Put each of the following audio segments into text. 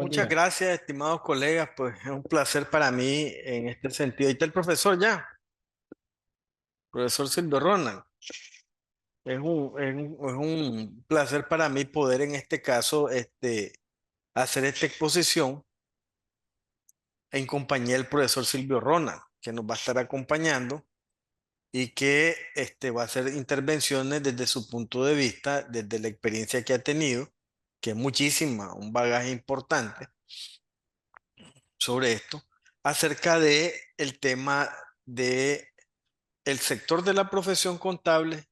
Muchas Diga. gracias, estimados colegas. Pues es un placer para mí en este sentido. Ahí está el profesor ya, profesor Silvio Ronald. Es un placer para mí poder en este caso hacer esta exposición en compañía del profesor Silvio Ronald, que nos va a estar acompañando y que va a hacer intervenciones desde su punto de vista, desde la experiencia que ha tenido, que es muchísima, un bagaje importante sobre esto, acerca de el tema de el sector de la profesión contable,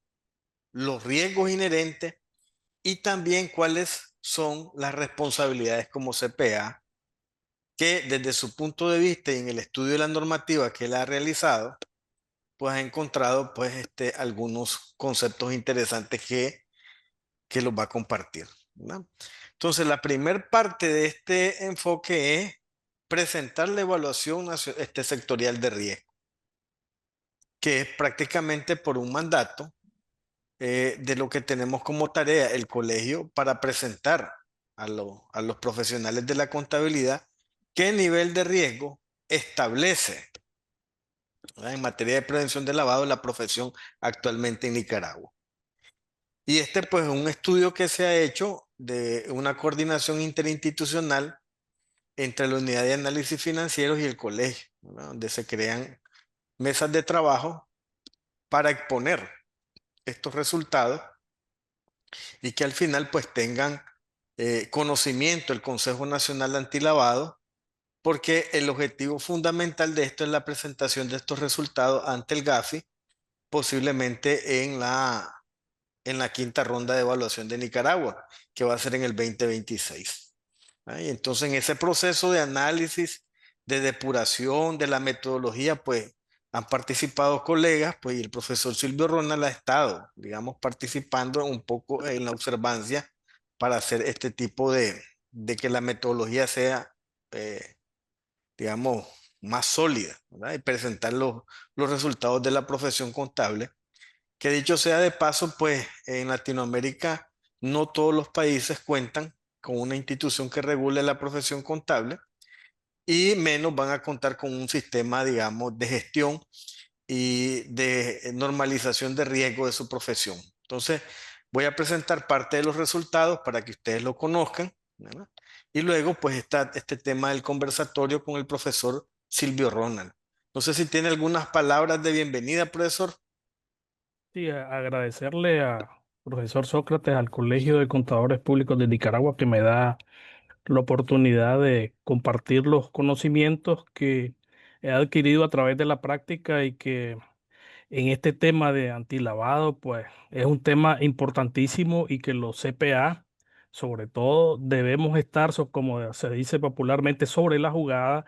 los riesgos inherentes y también cuáles son las responsabilidades como CPA, que desde su punto de vista y en el estudio de la normativa que él ha realizado, pues ha encontrado pues algunos conceptos interesantes que los va a compartir, ¿verdad? Entonces, la primera parte de este enfoque es presentar la evaluación sectorial de riesgo, que es prácticamente por un mandato de lo que tenemos como tarea el colegio para presentar a los profesionales de la contabilidad qué nivel de riesgo establece, ¿verdad?, en materia de prevención de lavado la profesión actualmente en Nicaragua. Y pues es un estudio que se ha hecho de una coordinación interinstitucional entre la unidad de análisis financieros y el colegio, ¿verdad?, donde se crean mesas de trabajo para exponer estos resultados y que al final pues tengan conocimiento el Consejo Nacional Antilavado, porque el objetivo fundamental de esto es la presentación de estos resultados ante el GAFI, posiblemente en la quinta ronda de evaluación de Nicaragua, que va a ser en el 2026. ¿Ah? Y entonces en ese proceso de análisis, de depuración de la metodología, pues han participado colegas, pues y el profesor Silvio Ronald ha estado, digamos, participando un poco en la observancia para hacer este tipo de que la metodología sea, eh, digamos, más sólida, ¿verdad? Y presentar los resultados de la profesión contable, que dicho sea de paso, pues en Latinoamérica no todos los países cuentan con una institución que regule la profesión contable y menos van a contar con un sistema, digamos, de gestión y de normalización de riesgo de su profesión. Entonces, voy a presentar parte de los resultados para que ustedes lo conozcan, ¿verdad? Y luego, pues, está este tema del conversatorio con el profesor Silvio Ronald. No sé si tiene algunas palabras de bienvenida, profesor. Sí, agradecerle a profesor Sócrates, al Colegio de Contadores Públicos de Nicaragua, que me da la oportunidad de compartir los conocimientos que he adquirido a través de la práctica y que en este tema de antilavado, pues es un tema importantísimo y que los CPA, sobre todo, debemos estar, como se dice popularmente, sobre la jugada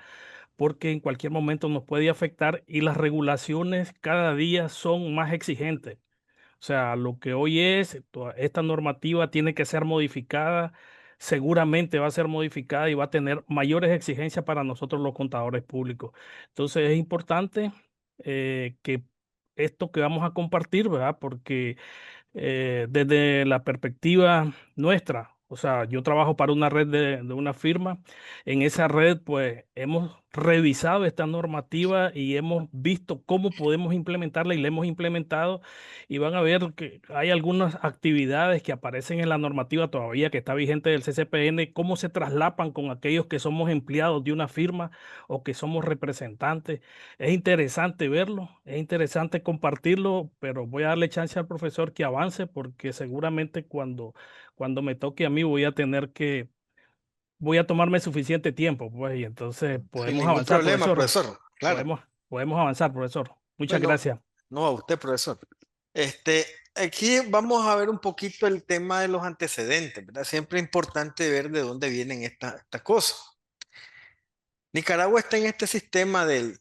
porque en cualquier momento nos puede afectar y las regulaciones cada día son más exigentes. O sea, lo que hoy es, esta normativa tiene que ser modificada, seguramente va a ser modificada y va a tener mayores exigencias para nosotros los contadores públicos. Entonces es importante que esto que vamos a compartir, ¿verdad? Porque desde la perspectiva nuestra, o sea, yo trabajo para una red de una firma. En esa red, pues, hemos revisado esta normativa y hemos visto cómo podemos implementarla y la hemos implementado. Y van a ver que hay algunas actividades que aparecen en la normativa todavía que está vigente del CCPN, cómo se traslapan con aquellos que somos empleados de una firma o que somos representantes. Es interesante verlo, es interesante compartirlo, pero voy a darle chance al profesor que avance porque seguramente cuando me toque a mí voy a tomarme suficiente tiempo, pues, y entonces Sin podemos ningún avanzar, problema, profesor. profesor. Claro. Podemos avanzar, profesor. Muchas Bueno, gracias. no a usted, profesor. Este, aquí vamos a ver un poquito el tema de los antecedentes, ¿verdad? Siempre es importante ver de dónde vienen estas cosas. Nicaragua está en este sistema del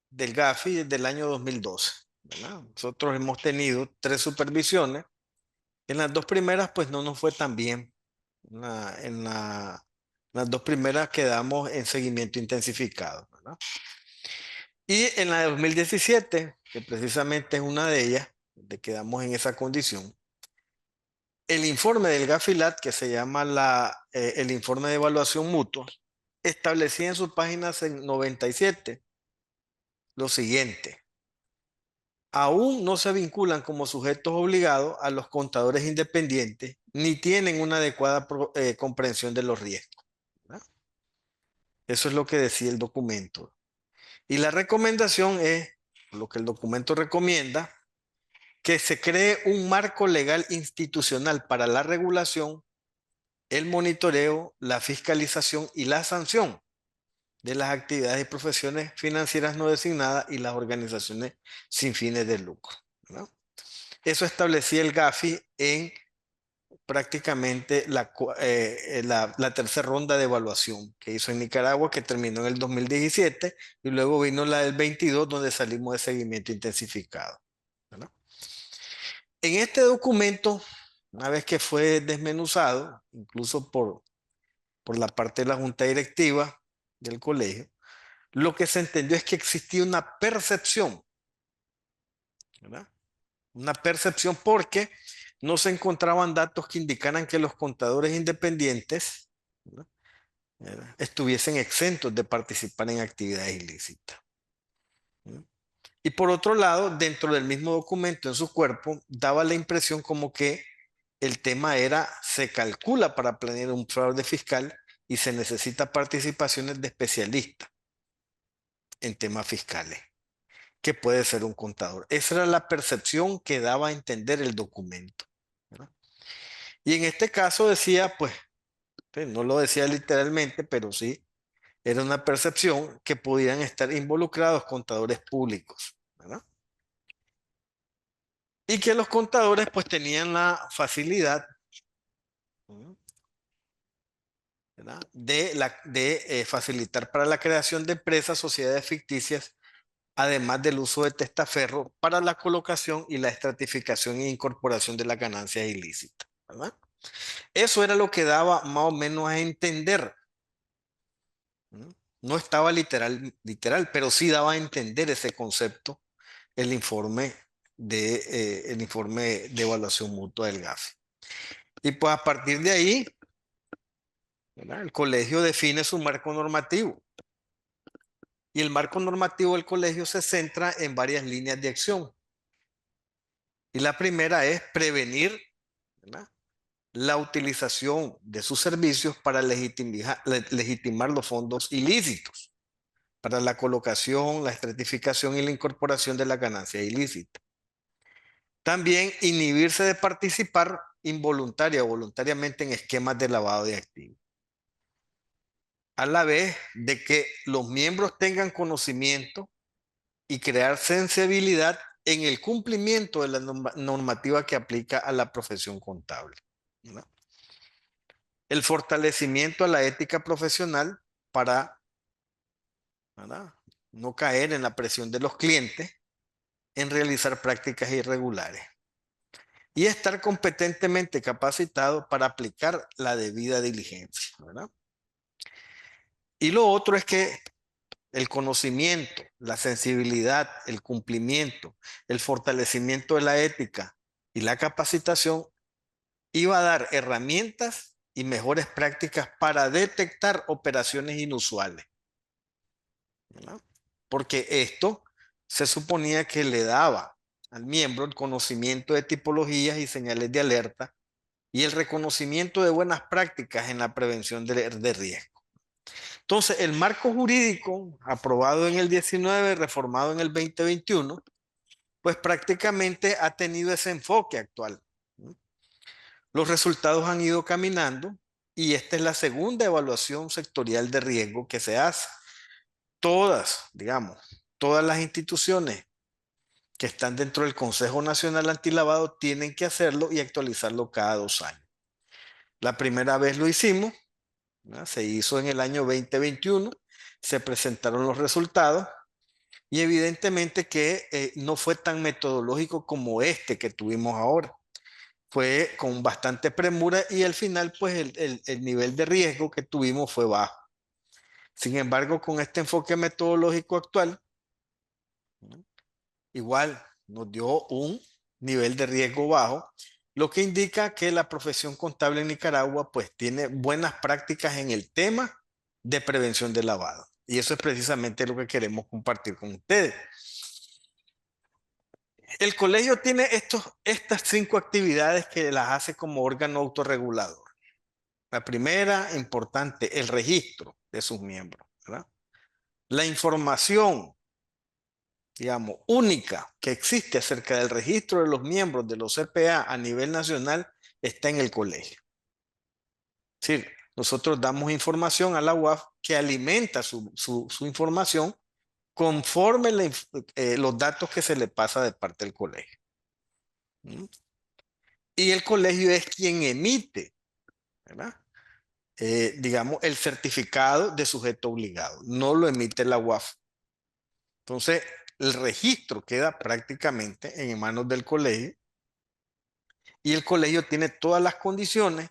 GAFI desde el año 2012, ¿verdad? Nosotros hemos tenido 3 supervisiones. En las 2 primeras, pues no nos fue tan bien. Las 2 primeras quedamos en seguimiento intensificado, ¿verdad? Y en la de 2017, que precisamente es una de ellas, de quedamos en esa condición, El informe del GAFILAT, que se llama el informe de evaluación mutua, establecía en sus páginas en 97 lo siguiente: aún no se vinculan como sujetos obligados a los contadores independientes ni tienen una adecuada comprensión de los riesgos, ¿verdad? Eso es lo que decía el documento. Y la recomendación es, lo que el documento recomienda, que se cree un marco legal institucional para la regulación, el monitoreo, la fiscalización y la sanción de las actividades y profesiones financieras no designadas y las organizaciones sin fines de lucro, ¿no? Eso establecía el GAFI en prácticamente la tercera ronda de evaluación que hizo en Nicaragua, que terminó en el 2017, y luego vino la del 22, donde salimos de seguimiento intensificado, ¿no? En este documento, una vez que fue desmenuzado, incluso por la parte de la junta directiva del colegio, lo que se entendió es que existía una percepción, ¿verdad? Una percepción porque no se encontraban datos que indicaran que los contadores independientes, ¿verdad?, estuviesen exentos de participar en actividades ilícitas, ¿verdad? Y por otro lado, dentro del mismo documento, en su cuerpo, daba la impresión como que el tema era: se calcula para planear un fraude fiscal y se necesita participaciones de especialistas en temas fiscales, que puede ser un contador. Esa era la percepción que daba a entender el documento, ¿verdad? Y en este caso decía, pues, no lo decía literalmente, pero sí, era una percepción que podían estar involucrados contadores públicos, ¿verdad? Y que los contadores pues tenían la facilidad, ¿verdad?, de facilitar para la creación de empresas, sociedades ficticias, además del uso de testaferro para la colocación y la estratificación e incorporación de las ganancias ilícitas, ¿verdad? Eso era lo que daba más o menos a entender. ¿No? No estaba literal, pero sí daba a entender ese concepto el informe el informe de evaluación mutua del GAFI. Y pues a partir de ahí, ¿verdad?, el colegio define su marco normativo. Y el marco normativo del colegio se centra en varias líneas de acción. Y la primera es prevenir, ¿verdad?, la utilización de sus servicios para legitimar los fondos ilícitos, para la colocación, la estratificación y la incorporación de la ganancia ilícita. También inhibirse de participar involuntaria o voluntariamente en esquemas de lavado de activos. A la vez de que los miembros tengan conocimiento y crear sensibilidad en el cumplimiento de la normativa que aplica a la profesión contable, ¿no? El fortalecimiento a la ética profesional para, ¿verdad?, no caer en la presión de los clientes en realizar prácticas irregulares. Y estar competentemente capacitado para aplicar la debida diligencia, ¿verdad? Y lo otro es que el conocimiento, la sensibilidad, el cumplimiento, el fortalecimiento de la ética y la capacitación iba a dar herramientas y mejores prácticas para detectar operaciones inusuales, ¿verdad? Porque esto se suponía que le daba al miembro el conocimiento de tipologías y señales de alerta y el reconocimiento de buenas prácticas en la prevención de riesgo. Entonces, el marco jurídico aprobado en el 19, reformado en el 2021, pues prácticamente ha tenido ese enfoque actual, ¿no? Los resultados han ido caminando y esta es la segunda evaluación sectorial de riesgo que se hace. Todas, digamos, todas las instituciones que están dentro del Consejo Nacional Antilavado tienen que hacerlo y actualizarlo cada 2 años. La primera vez lo hicimos, ¿verdad?, se hizo en el año 2021, se presentaron los resultados y evidentemente que no fue tan metodológico como este que tuvimos ahora. Fue con bastante premura y al final pues el nivel de riesgo que tuvimos fue bajo. Sin embargo, con este enfoque metodológico actual, ¿no?, igual nos dio un nivel de riesgo bajo, lo que indica que la profesión contable en Nicaragua pues tiene buenas prácticas en el tema de prevención de lavado. Y eso es precisamente lo que queremos compartir con ustedes. El colegio tiene estas 5 actividades que las hace como órgano autorregulador. La primera, importante, el registro de sus miembros, ¿verdad? La información, digamos, única que existe acerca del registro de los miembros de los CPA a nivel nacional está en el colegio. Es decir, nosotros damos información a la UAF que alimenta su información conforme los datos que se le pasa de parte del colegio. ¿Mm? Y el colegio es quien emite, ¿verdad? Digamos, el certificado de sujeto obligado. No lo emite la UAF. Entonces, el registro queda prácticamente en manos del colegio y el colegio tiene todas las condiciones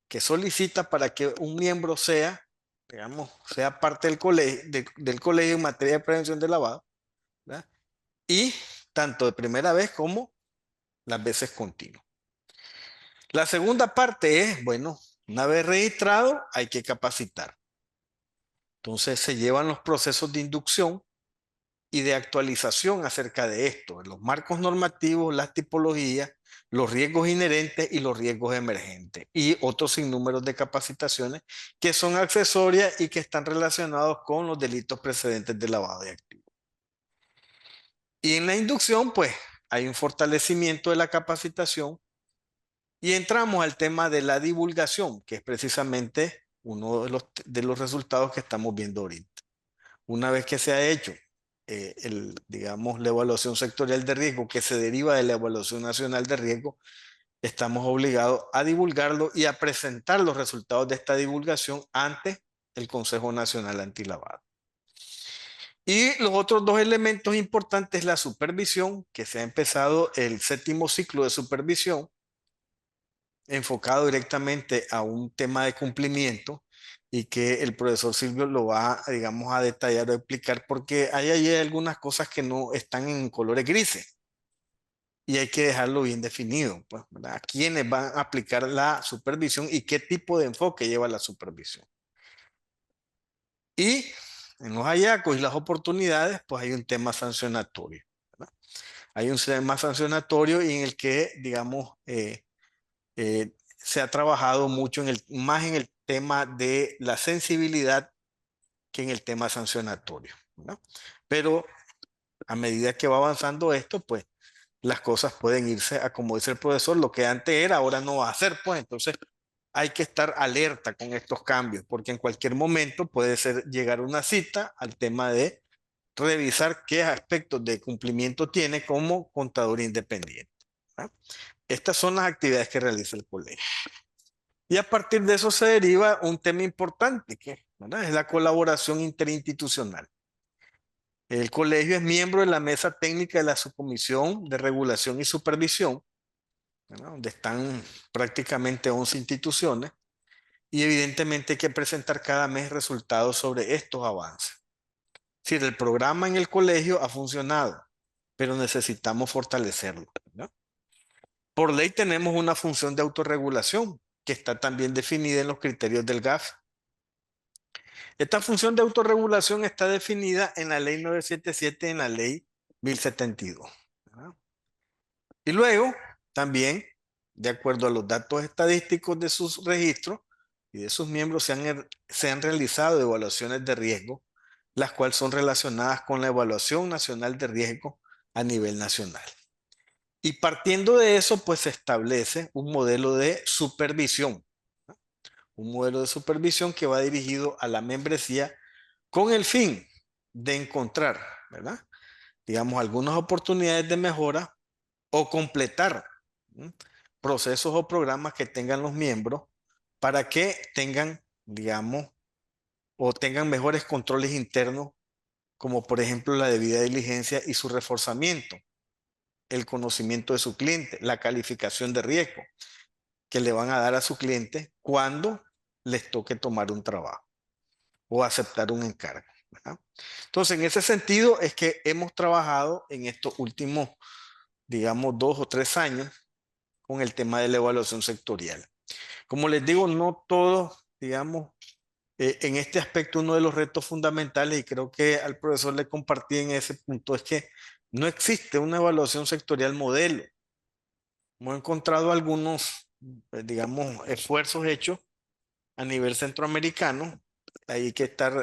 que solicita para que un miembro sea, digamos, sea parte del colegio en materia de prevención de lavado, ¿verdad? Y tanto de primera vez como las veces continuas. La segunda parte es, bueno, una vez registrado, hay que capacitar. Entonces se llevan los procesos de inducción y de actualización acerca de esto, los marcos normativos, las tipologías, los riesgos inherentes y los riesgos emergentes y otros sinnúmeros de capacitaciones que son accesorias y que están relacionados con los delitos precedentes de lavado de activos. Y en la inducción, pues, hay un fortalecimiento de la capacitación y entramos al tema de la divulgación, que es precisamente uno de los resultados que estamos viendo ahorita. Una vez que se ha hecho, digamos, la evaluación sectorial de riesgo que se deriva de la evaluación nacional de riesgo, estamos obligados a divulgarlo y a presentar los resultados de esta divulgación ante el Consejo Nacional Antilavado. Y los otros 2 elementos importantes, la supervisión, que se ha empezado el 7º ciclo de supervisión, enfocado directamente a un tema de cumplimiento y que el profesor Silvio lo va, digamos, a detallar o explicar porque hay algunas cosas que no están en colores grises y hay que dejarlo bien definido, pues, ¿verdad? ¿A quiénes van a aplicar la supervisión y qué tipo de enfoque lleva la supervisión? Y en los hallazgos y las oportunidades, pues hay un tema sancionatorio, ¿verdad? Hay un tema sancionatorio en el que, digamos, se ha trabajado mucho más en el tema de la sensibilidad que en el tema sancionatorio, ¿no? Pero a medida que va avanzando esto, pues las cosas pueden irse a, como dice el profesor, lo que antes era, ahora no va a ser, pues entonces hay que estar alerta con estos cambios, porque en cualquier momento puede ser llegar una cita al tema de revisar qué aspectos de cumplimiento tiene como contador independiente, ¿no? Estas son las actividades que realiza el colegio. Y a partir de eso se deriva un tema importante, que, ¿verdad?, es la colaboración interinstitucional. El colegio es miembro de la mesa técnica de la subcomisión de regulación y supervisión, ¿verdad?, donde están prácticamente 11 instituciones, y evidentemente hay que presentar cada mes resultados sobre estos avances. Es decir, el programa en el colegio ha funcionado, pero necesitamos fortalecerlo, ¿verdad? Por ley tenemos una función de autorregulación que está también definida en los criterios del GAF. Esta función de autorregulación está definida en la ley 977, en la ley 1072. ¿Verdad? Y luego, también, de acuerdo a los datos estadísticos de sus registros y de sus miembros, se han realizado evaluaciones de riesgo, las cuales son relacionadas con la evaluación nacional de riesgo a nivel nacional. Y partiendo de eso, pues se establece un modelo de supervisión. Un modelo de supervisión que va dirigido a la membresía con el fin de encontrar, ¿verdad?, digamos, algunas oportunidades de mejora o completar, ¿sí?, procesos o programas que tengan los miembros para que tengan, digamos, o tengan mejores controles internos, como por ejemplo la debida diligencia y su reforzamiento, el conocimiento de su cliente, la calificación de riesgo que le van a dar a su cliente cuando les toque tomar un trabajo o aceptar un encargo, ¿verdad? Entonces, en ese sentido es que hemos trabajado en estos últimos, digamos, 2 o 3 años con el tema de la evaluación sectorial. Como les digo, no todos, digamos, en este aspecto uno de los retos fundamentales, y creo que al profesor le compartí en ese punto, es que no existe una evaluación sectorial modelo. Hemos encontrado algunos, digamos, esfuerzos hechos a nivel centroamericano. Hay que estar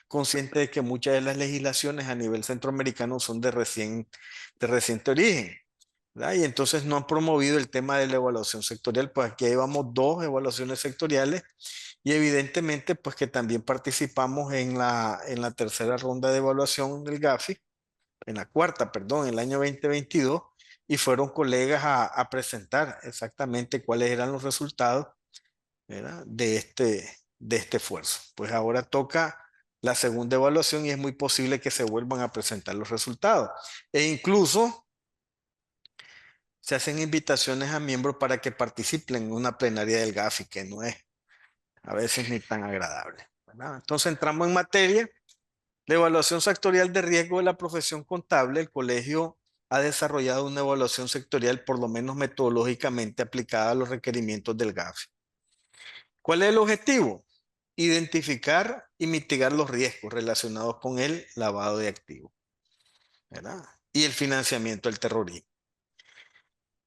consciente de que muchas de las legislaciones a nivel centroamericano son de reciente origen, ¿verdad? Y entonces no han promovido el tema de la evaluación sectorial, pues aquí llevamos dos evaluaciones sectoriales y evidentemente pues que también participamos en la tercera ronda de evaluación del GAFI, en la cuarta, perdón, en el año 2022, y fueron colegas a presentar exactamente cuáles eran los resultados, ¿verdad? De este esfuerzo. Pues ahora toca la segunda evaluación y es muy posible que se vuelvan a presentar los resultados. E incluso se hacen invitaciones a miembros para que participen en una plenaria del GAFI, que no es a veces ni tan agradable, ¿verdad? Entonces entramos en materia. La evaluación sectorial de riesgo de la profesión contable, el colegio ha desarrollado una evaluación sectorial por lo menos metodológicamente aplicada a los requerimientos del GAFI. ¿Cuál es el objetivo? Identificar y mitigar los riesgos relacionados con el lavado de activos, ¿verdad? Y el financiamiento del terrorismo.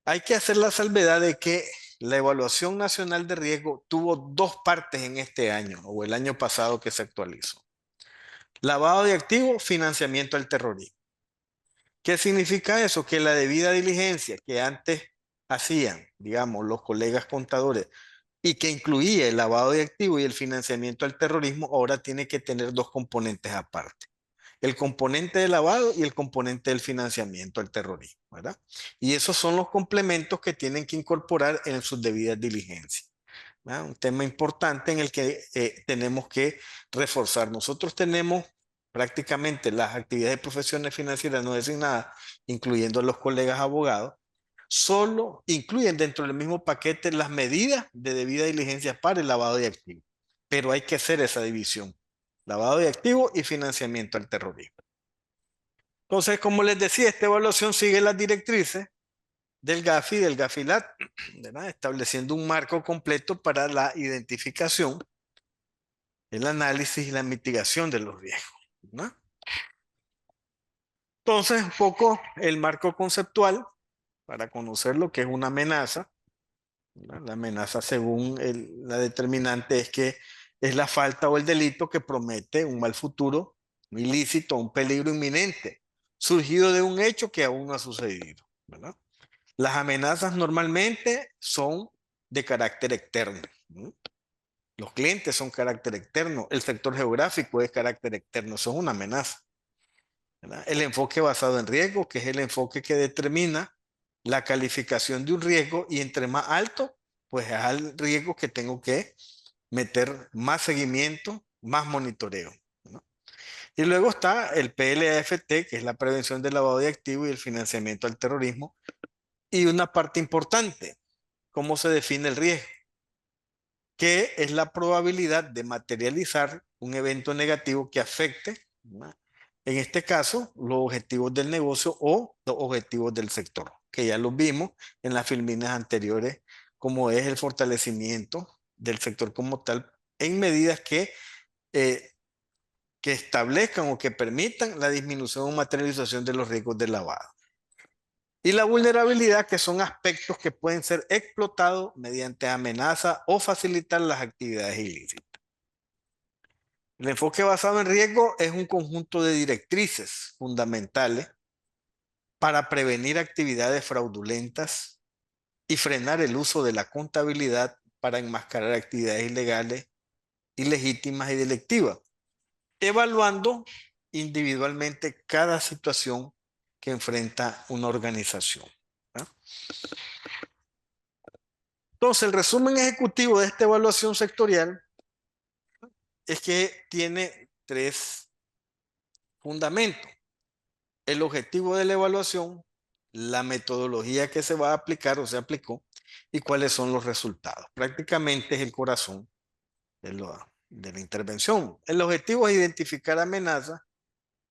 Hay que hacer la salvedad de que la evaluación nacional de riesgo tuvo dos partes en este año o el año pasado que se actualizó. Lavado de activos, financiamiento del terrorismo. ¿Qué significa eso? Que la debida diligencia que antes hacían, digamos, los colegas contadores y que incluía el lavado de activos y el financiamiento al terrorismo, ahora tiene que tener dos componentes aparte. El componente de lavado y el componente del financiamiento al terrorismo, ¿verdad? Y esos son los complementos que tienen que incorporar en sus debidas diligencias, ¿verdad? Un tema importante en el que tenemos que reforzar. Nosotros tenemos prácticamente las actividades de profesiones financieras no designadas, incluyendo los colegas abogados, solo incluyen dentro del mismo paquete las medidas de debida diligencia para el lavado de activos. Pero hay que hacer esa división. Lavado de activos y financiamiento al terrorismo. Entonces, como les decía, esta evaluación sigue las directrices del GAFI y del GAFILAT, ¿verdad? Estableciendo un marco completo para la identificación, el análisis y la mitigación de los riesgos, ¿no? Entonces, un poco el marco conceptual para conocer lo que es una amenaza. La amenaza, según la determinante, es que es la falta o el delito que promete un mal futuro, un ilícito, un peligro inminente, surgido de un hecho que aún no ha sucedido, ¿verdad? Las amenazas normalmente son de carácter externo, ¿no? Los clientes son carácter externo, el sector geográfico es carácter externo, eso es una amenaza, ¿verdad? El enfoque basado en riesgo, que es el enfoque que determina la calificación de un riesgo y entre más alto, pues es al riesgo que tengo que meter más seguimiento, más monitoreo, ¿no? Y luego está el PLAFT, que es la prevención del lavado de activos y el financiamiento al terrorismo. Y una parte importante, ¿cómo se define el riesgo? Que es la probabilidad de materializar un evento negativo que afecte, ¿no? En este caso, los objetivos del negocio o los objetivos del sector, que ya los vimos en las filminas anteriores, como es el fortalecimiento del sector como tal, en medidas eh, que establezcan o que permitan la disminución o materialización de los riesgos de lavado. Y la vulnerabilidad, que son aspectos que pueden ser explotados mediante amenaza o facilitar las actividades ilícitas. El enfoque basado en riesgo es un conjunto de directrices fundamentales para prevenir actividades fraudulentas y frenar el uso de la contabilidad para enmascarar actividades ilegales, ilegítimas y delictivas, evaluando individualmente cada situación que enfrenta una organización, ¿no? Entonces, el resumen ejecutivo de esta evaluación sectorial es que tiene tres fundamentos: el objetivo de la evaluación, la metodología que se va a aplicar o se aplicó y cuáles son los resultados. Prácticamente es el corazón de la intervención. El objetivo es identificar amenazas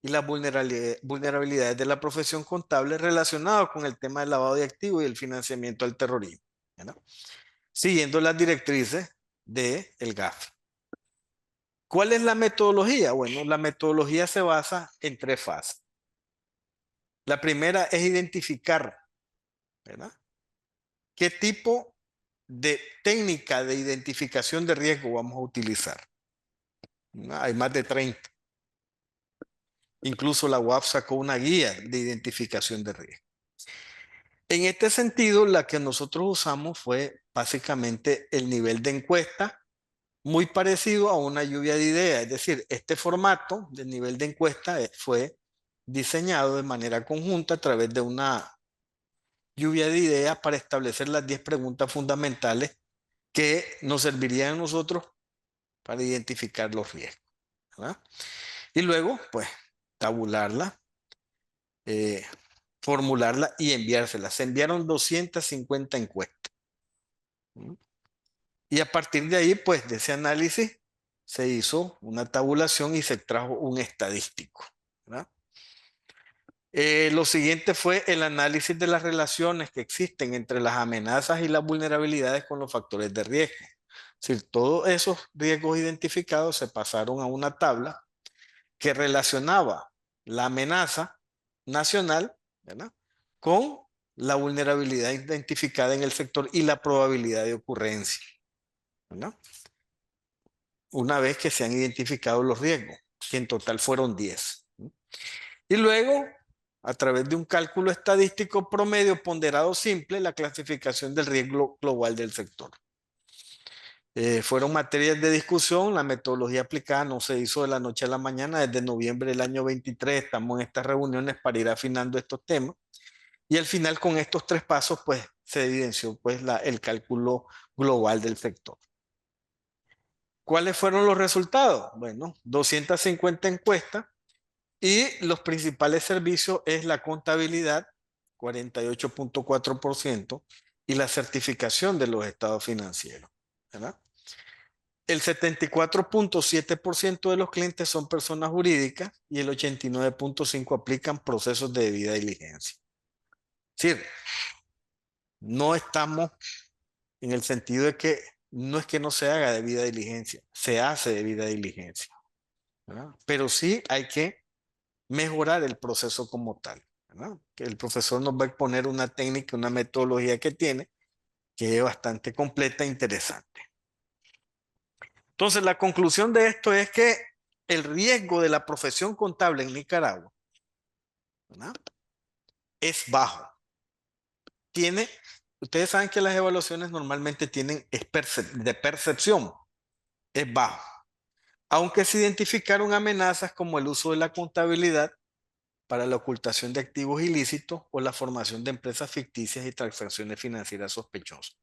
y las vulnerabilidades de la profesión contable relacionadas con el tema del lavado de activos y el financiamiento al terrorismo, ¿verdad? Siguiendo las directrices del GAFI. ¿Cuál es la metodología? Bueno, la metodología se basa en tres fases. La primera es identificar, ¿verdad? ¿Qué tipo de técnica de identificación de riesgo vamos a utilizar? ¿No? Hay más de 30. Incluso la UAP sacó una guía de identificación de riesgo. En este sentido, la que nosotros usamos fue básicamente el nivel de encuesta, muy parecido a una lluvia de ideas. Es decir, este formato del nivel de encuesta fue diseñado de manera conjunta a través de una lluvia de ideas para establecer las 10 preguntas fundamentales que nos servirían a nosotros para identificar los riesgos, ¿verdad? Y luego, pues, tabularla, eh, formularla y enviársela. Se enviaron 250 encuestas. ¿Mm? Y a partir de ahí, pues, de ese análisis, se hizo una tabulación y se trajo un estadístico, ¿verdad? Lo siguiente fue el análisis de las relaciones que existen entre las amenazas y las vulnerabilidades con los factores de riesgo. Es decir, todos esos riesgos identificados se pasaron a una tabla que relacionaba la amenaza nacional, ¿verdad?, con la vulnerabilidad identificada en el sector y la probabilidad de ocurrencia, ¿verdad? Una vez que se han identificado los riesgos, que en total fueron 10. Y luego, a través de un cálculo estadístico promedio ponderado simple, la clasificación del riesgo global del sector. Fueron materias de discusión, la metodología aplicada no se hizo de la noche a la mañana, desde noviembre del año 23 estamos en estas reuniones para ir afinando estos temas y al final con estos tres pasos pues se evidenció pues el cálculo global del sector. ¿Cuáles fueron los resultados? Bueno, 250 encuestas y los principales servicios es la contabilidad, 48.4% y la certificación de los estados financieros, ¿verdad? El 74.7% de los clientes son personas jurídicas y el 89.5% aplican procesos de debida diligencia. Es decir, no estamos en el sentido de que no es que no se haga debida diligencia, se hace debida diligencia, ¿verdad? Pero sí hay que mejorar el proceso como tal, ¿verdad? Que el profesor nos va a exponer una técnica, una metodología que tiene, que es bastante completa e interesante. Entonces, la conclusión de esto es que el riesgo de la profesión contable en Nicaragua, ¿verdad?, es bajo. Ustedes saben que las evaluaciones normalmente tienen de percepción, es bajo. Aunque se identificaron amenazas como el uso de la contabilidad para la ocultación de activos ilícitos o la formación de empresas ficticias y transacciones financieras sospechosas.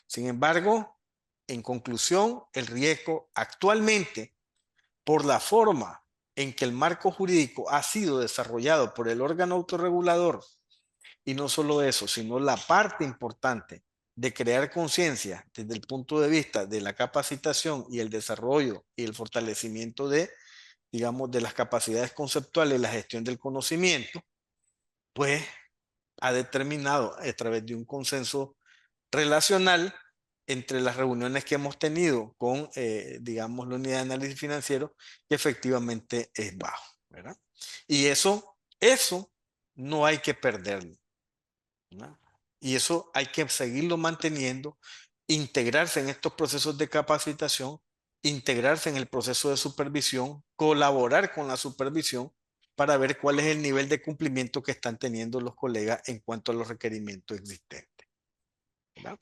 Sin embargo, en conclusión, el riesgo actualmente, por la forma en que el marco jurídico ha sido desarrollado por el órgano autorregulador, y no solo eso, sino la parte importante de crear conciencia desde el punto de vista de la capacitación y el desarrollo y el fortalecimiento de, digamos, de las capacidades conceptuales y la gestión del conocimiento, pues ha determinado a través de un consenso relacional entre las reuniones que hemos tenido con, digamos, la unidad de análisis financiero, que efectivamente es bajo, ¿verdad? Y eso no hay que perderlo, ¿no? Y eso hay que seguirlo manteniendo, integrarse en estos procesos de capacitación, integrarse en el proceso de supervisión, colaborar con la supervisión para ver cuál es el nivel de cumplimiento que están teniendo los colegas en cuanto a los requerimientos existentes, ¿verdad?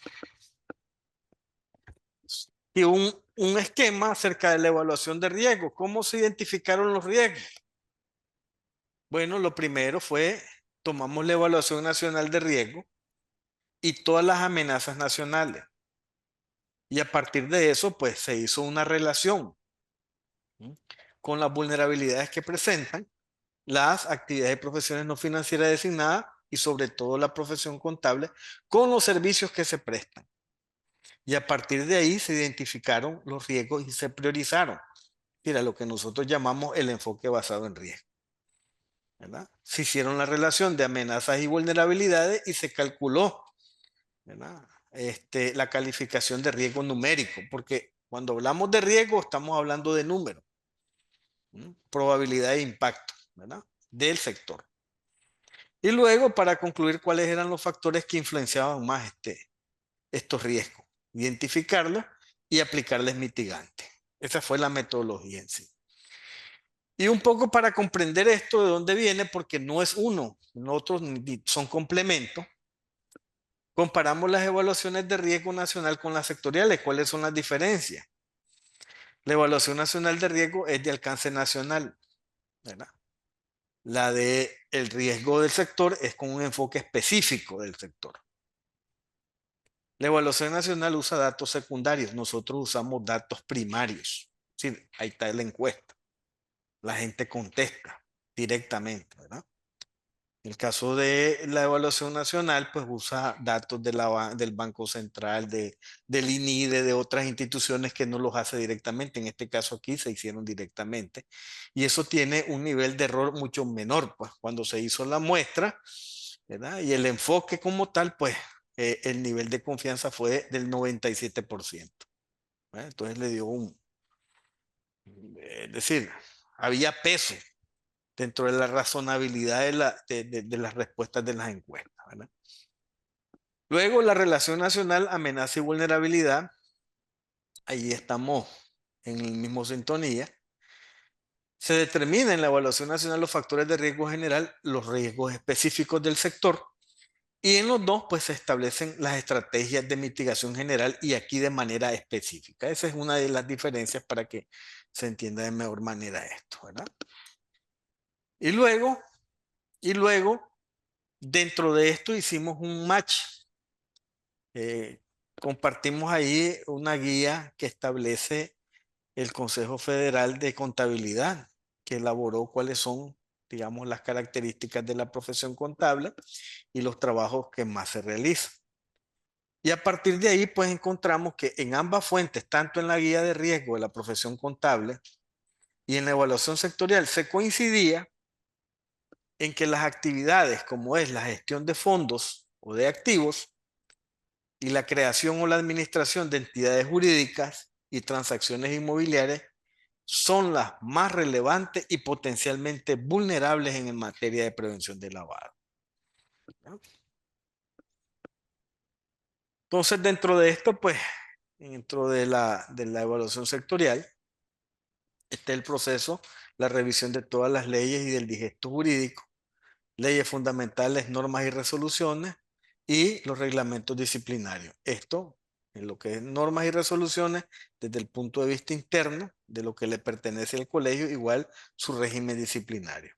Y un esquema acerca de la evaluación de riesgos. ¿Cómo se identificaron los riesgos? Bueno, lo primero fue, tomamos la evaluación nacional de riesgo y todas las amenazas nacionales. Y a partir de eso, pues se hizo una relación, ¿sí?, con las vulnerabilidades que presentan las actividades de profesiones no financieras designadas y sobre todo la profesión contable con los servicios que se prestan. Y a partir de ahí se identificaron los riesgos y se priorizaron. Mira, lo que nosotros llamamos el enfoque basado en riesgo. ¿verdad? Se hicieron la relación de amenazas y vulnerabilidades y se calculó, ¿verdad? La calificación de riesgo numérico, porque cuando hablamos de riesgo estamos hablando de números, probabilidad de impacto, ¿verdad? Del sector. Y luego, para concluir, cuáles eran los factores que influenciaban más estos riesgos, identificarlos y aplicarles mitigantes. Esa fue la metodología en sí. Y un poco para comprender esto, de dónde viene, porque no es uno, otros son complementos. Comparamos las evaluaciones de riesgo nacional con las sectoriales. ¿Cuáles son las diferencias? La evaluación nacional de riesgo es de alcance nacional, ¿verdad? La de el riesgo del sector es con un enfoque específico del sector. La evaluación nacional usa datos secundarios, nosotros usamos datos primarios. Sí, ahí está la encuesta. La gente contesta directamente, ¿verdad? En el caso de la evaluación nacional, pues usa datos del Banco Central, del INIDE, de otras instituciones que no los hace directamente. En este caso aquí se hicieron directamente. Y eso tiene un nivel de error mucho menor, pues cuando se hizo la muestra, ¿verdad? Y el enfoque como tal, pues el nivel de confianza fue del 97%. ¿Verdad? Entonces le dio es decir, había peso dentro de la razonabilidad de las respuestas de las encuestas, ¿verdad? Luego, la relación nacional, amenaza y vulnerabilidad. Ahí estamos en el mismo sintonía. Se determina en la evaluación nacional los factores de riesgo general, los riesgos específicos del sector, y en los dos, pues se establecen las estrategias de mitigación general y aquí de manera específica. Esa es una de las diferencias para que se entienda de mejor manera esto, ¿verdad? Y luego, y luego, dentro de esto hicimos un match. Eh, Compartimos ahí una guía que establece el Consejo Federal de Contabilidad, que elaboró cuáles son, digamos, las características de la profesión contable y los trabajos que más se realizan. Y a partir de ahí, pues encontramos que en ambas fuentes, tanto en la guía de riesgo de la profesión contable y en la evaluación sectorial, se coincidía en que las actividades como es la gestión de fondos o de activos y la creación o la administración de entidades jurídicas y transacciones inmobiliarias son las más relevantes y potencialmente vulnerables en materia de prevención de lavado. Entonces, dentro de esto, pues, dentro de la evaluación sectorial, está el proceso, la revisión de todas las leyes y del digesto jurídico, leyes fundamentales, normas y resoluciones, y los reglamentos disciplinarios. Esto, en lo que es normas y resoluciones, desde el punto de vista interno, de lo que le pertenece al colegio, igual su régimen disciplinario.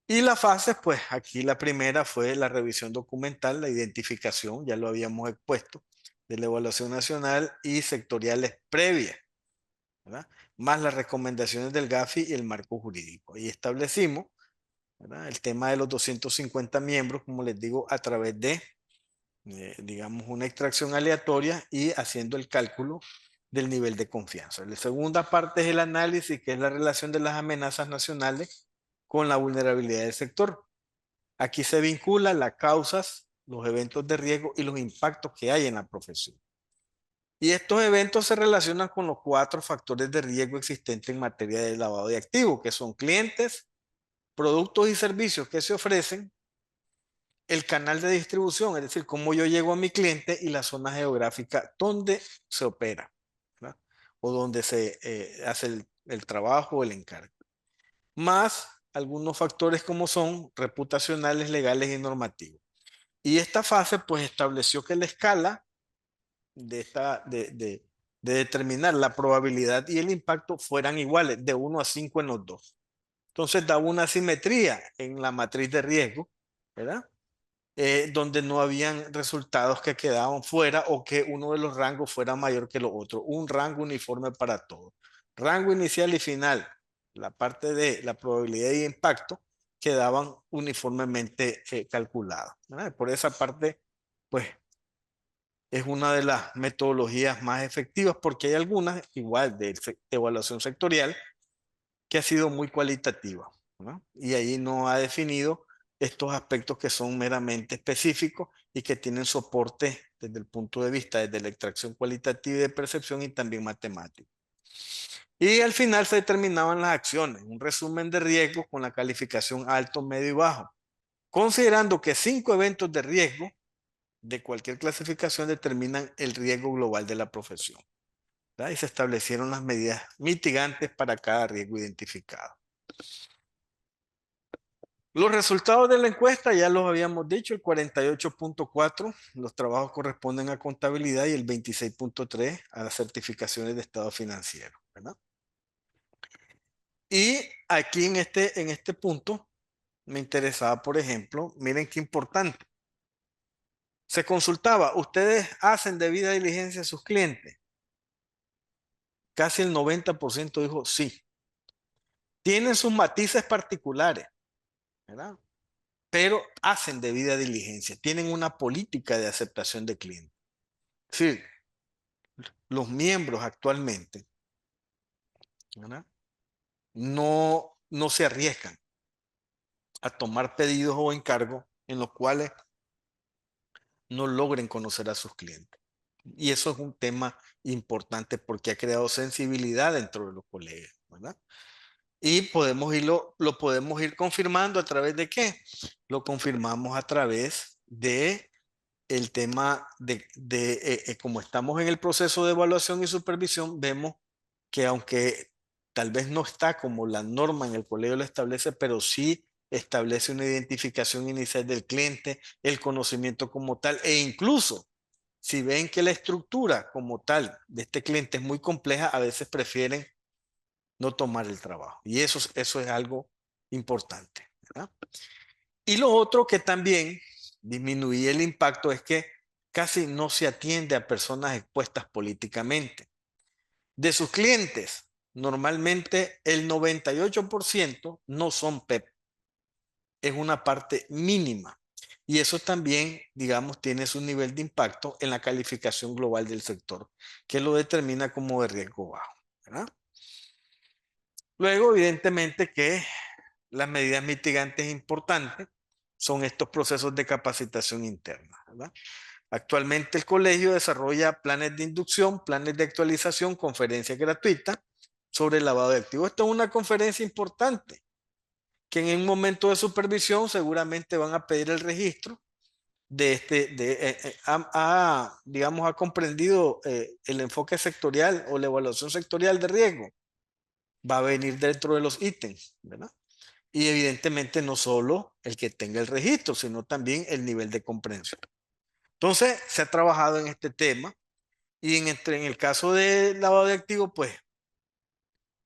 Y las fases, pues aquí la primera fue la revisión documental, la identificación, ya lo habíamos expuesto, de la evaluación nacional y sectoriales previas, ¿verdad? Más las recomendaciones del GAFI y el marco jurídico. Y establecimos, ¿verdad?, el tema de los 250 miembros, como les digo, a través de, digamos, una extracción aleatoria y haciendo el cálculo del nivel de confianza. La segunda parte es el análisis, que es la relación de las amenazas nacionales con la vulnerabilidad del sector. Aquí se vinculan las causas, los eventos de riesgo y los impactos que hay en la profesión. Y estos eventos se relacionan con los 4 factores de riesgo existentes en materia de lavado de activos, que son clientes, productos y servicios que se ofrecen, el canal de distribución, es decir, cómo yo llego a mi cliente, y la zona geográfica donde se opera, ¿verdad?, o donde se hace el trabajo o el encargo. Más algunos factores como son reputacionales, legales y normativos. Y esta fase pues estableció que la escala de determinar la probabilidad y el impacto fueran iguales, de 1 a 5 en los dos. Entonces daba una simetría en la matriz de riesgo, ¿verdad? Donde no habían resultados que quedaban fuera o que uno de los rangos fuera mayor que los otros. Un rango uniforme para todos. Rango inicial y final, la parte de la probabilidad y impacto, quedaban uniformemente calculadas, ¿verdad? Por esa parte, pues es una de las metodologías más efectivas, porque hay algunas, igual de evaluación sectorial, que ha sido muy cualitativa. ¿no? Y ahí no ha definido estos aspectos que son meramente específicos y que tienen soporte desde el punto de vista desde la extracción cualitativa y de percepción y también matemático. Y al final se determinaban las acciones, un resumen de riesgos con la calificación alto, medio y bajo, considerando que 5 eventos de riesgo de cualquier clasificación determinan el riesgo global de la profesión, ¿verdad? Y se establecieron las medidas mitigantes para cada riesgo identificado. Los resultados de la encuesta ya los habíamos dicho, el 48.4, los trabajos corresponden a contabilidad y el 26.3 a las certificaciones de estado financiero, ¿verdad? Y aquí en este punto me interesaba, por ejemplo, miren qué importante. Se consultaba, ¿ustedes hacen debida diligencia a sus clientes? Casi el 90% dijo sí. Tienen sus matices particulares, ¿verdad? Pero hacen debida diligencia, tienen una política de aceptación de clientes. Sí, los miembros actualmente, ¿verdad? No se arriesgan a tomar pedidos o encargos en los cuales no logren conocer a sus clientes. Y eso es un tema importante porque ha creado sensibilidad dentro de los colegios, ¿verdad? Y lo podemos ir confirmando a través de qué? Lo confirmamos a través de el tema como estamos en el proceso de evaluación y supervisión, vemos que aunque tal vez no está como la norma en el colegio lo establece, pero sí establece una identificación inicial del cliente, el conocimiento como tal, e incluso si ven que la estructura como tal de este cliente es muy compleja, a veces prefieren no tomar el trabajo. Y eso es algo importante, ¿verdad? Y lo otro que también disminuye el impacto es que casi no se atiende a personas expuestas políticamente. De sus clientes, normalmente el 98% no son PEP. Es una parte mínima. Y eso también, digamos, tiene su nivel de impacto en la calificación global del sector, que lo determina como de riesgo bajo, ¿verdad? Luego, evidentemente que las medidas mitigantes importantes son estos procesos de capacitación interna, ¿verdad? Actualmente el colegio desarrolla planes de inducción, planes de actualización, conferencias gratuitas sobre el lavado de activos. Esto es una conferencia importante que en un momento de supervisión seguramente van a pedir el registro de digamos, ha comprendido el enfoque sectorial o la evaluación sectorial de riesgo. Va a venir dentro de los ítems, ¿verdad? Y evidentemente no solo el que tenga el registro, sino también el nivel de comprensión. Entonces, se ha trabajado en este tema y en el caso de lavado de activos, pues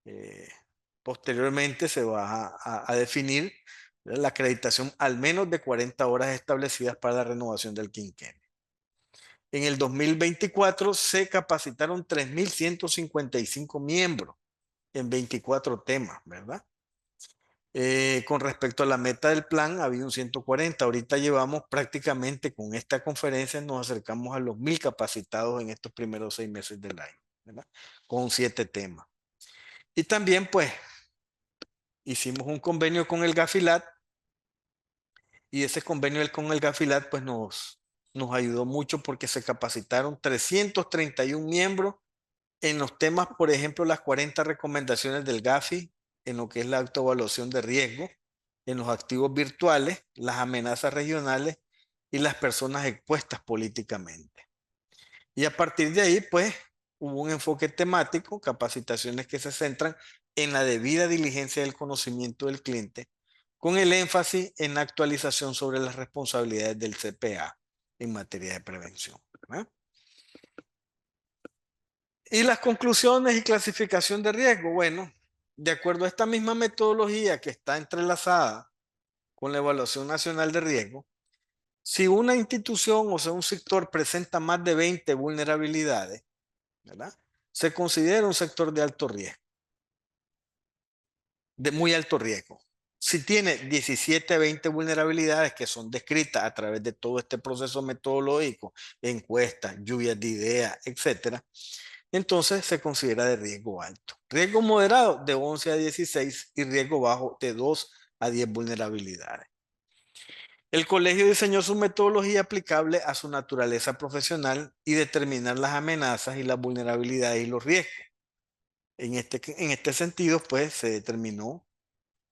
eh, posteriormente se va a definir la acreditación al menos de 40 horas establecidas para la renovación del quinquenio. En el 2024 se capacitaron 3.155 miembros en 24 temas, ¿verdad? Con respecto a la meta del plan, había un 140. Ahorita llevamos prácticamente con esta conferencia, nos acercamos a los 1.000 capacitados en estos primeros 6 meses del año, ¿verdad? Con 7 temas. Y también, pues, hicimos un convenio con el Gafilat y ese convenio con el Gafilat, pues, nos ayudó mucho porque se capacitaron 331 miembros en los temas, por ejemplo, las 40 recomendaciones del GAFI, en lo que es la autoevaluación de riesgo, en los activos virtuales, las amenazas regionales y las personas expuestas políticamente. Y a partir de ahí, pues, hubo un enfoque temático, capacitaciones que se centran en la debida diligencia del conocimiento del cliente, con el énfasis en la actualización sobre las responsabilidades del CPA en materia de prevención, ¿verdad? Y las conclusiones y clasificación de riesgo. Bueno, de acuerdo a esta misma metodología que está entrelazada con la evaluación nacional de riesgo, si una institución o sea un sector presenta más de 20 vulnerabilidades, ¿verdad? Se considera un sector de alto riesgo, de muy alto riesgo. Si tiene 17 a 20 vulnerabilidades que son descritas a través de todo este proceso metodológico, encuestas, lluvias de ideas, etcétera, entonces se considera de riesgo alto. Riesgo moderado de 11 a 16 y riesgo bajo de 2 a 10 vulnerabilidades. El colegio diseñó su metodología aplicable a su naturaleza profesional y determinar las amenazas y las vulnerabilidades y los riesgos. En este sentido, pues se determinó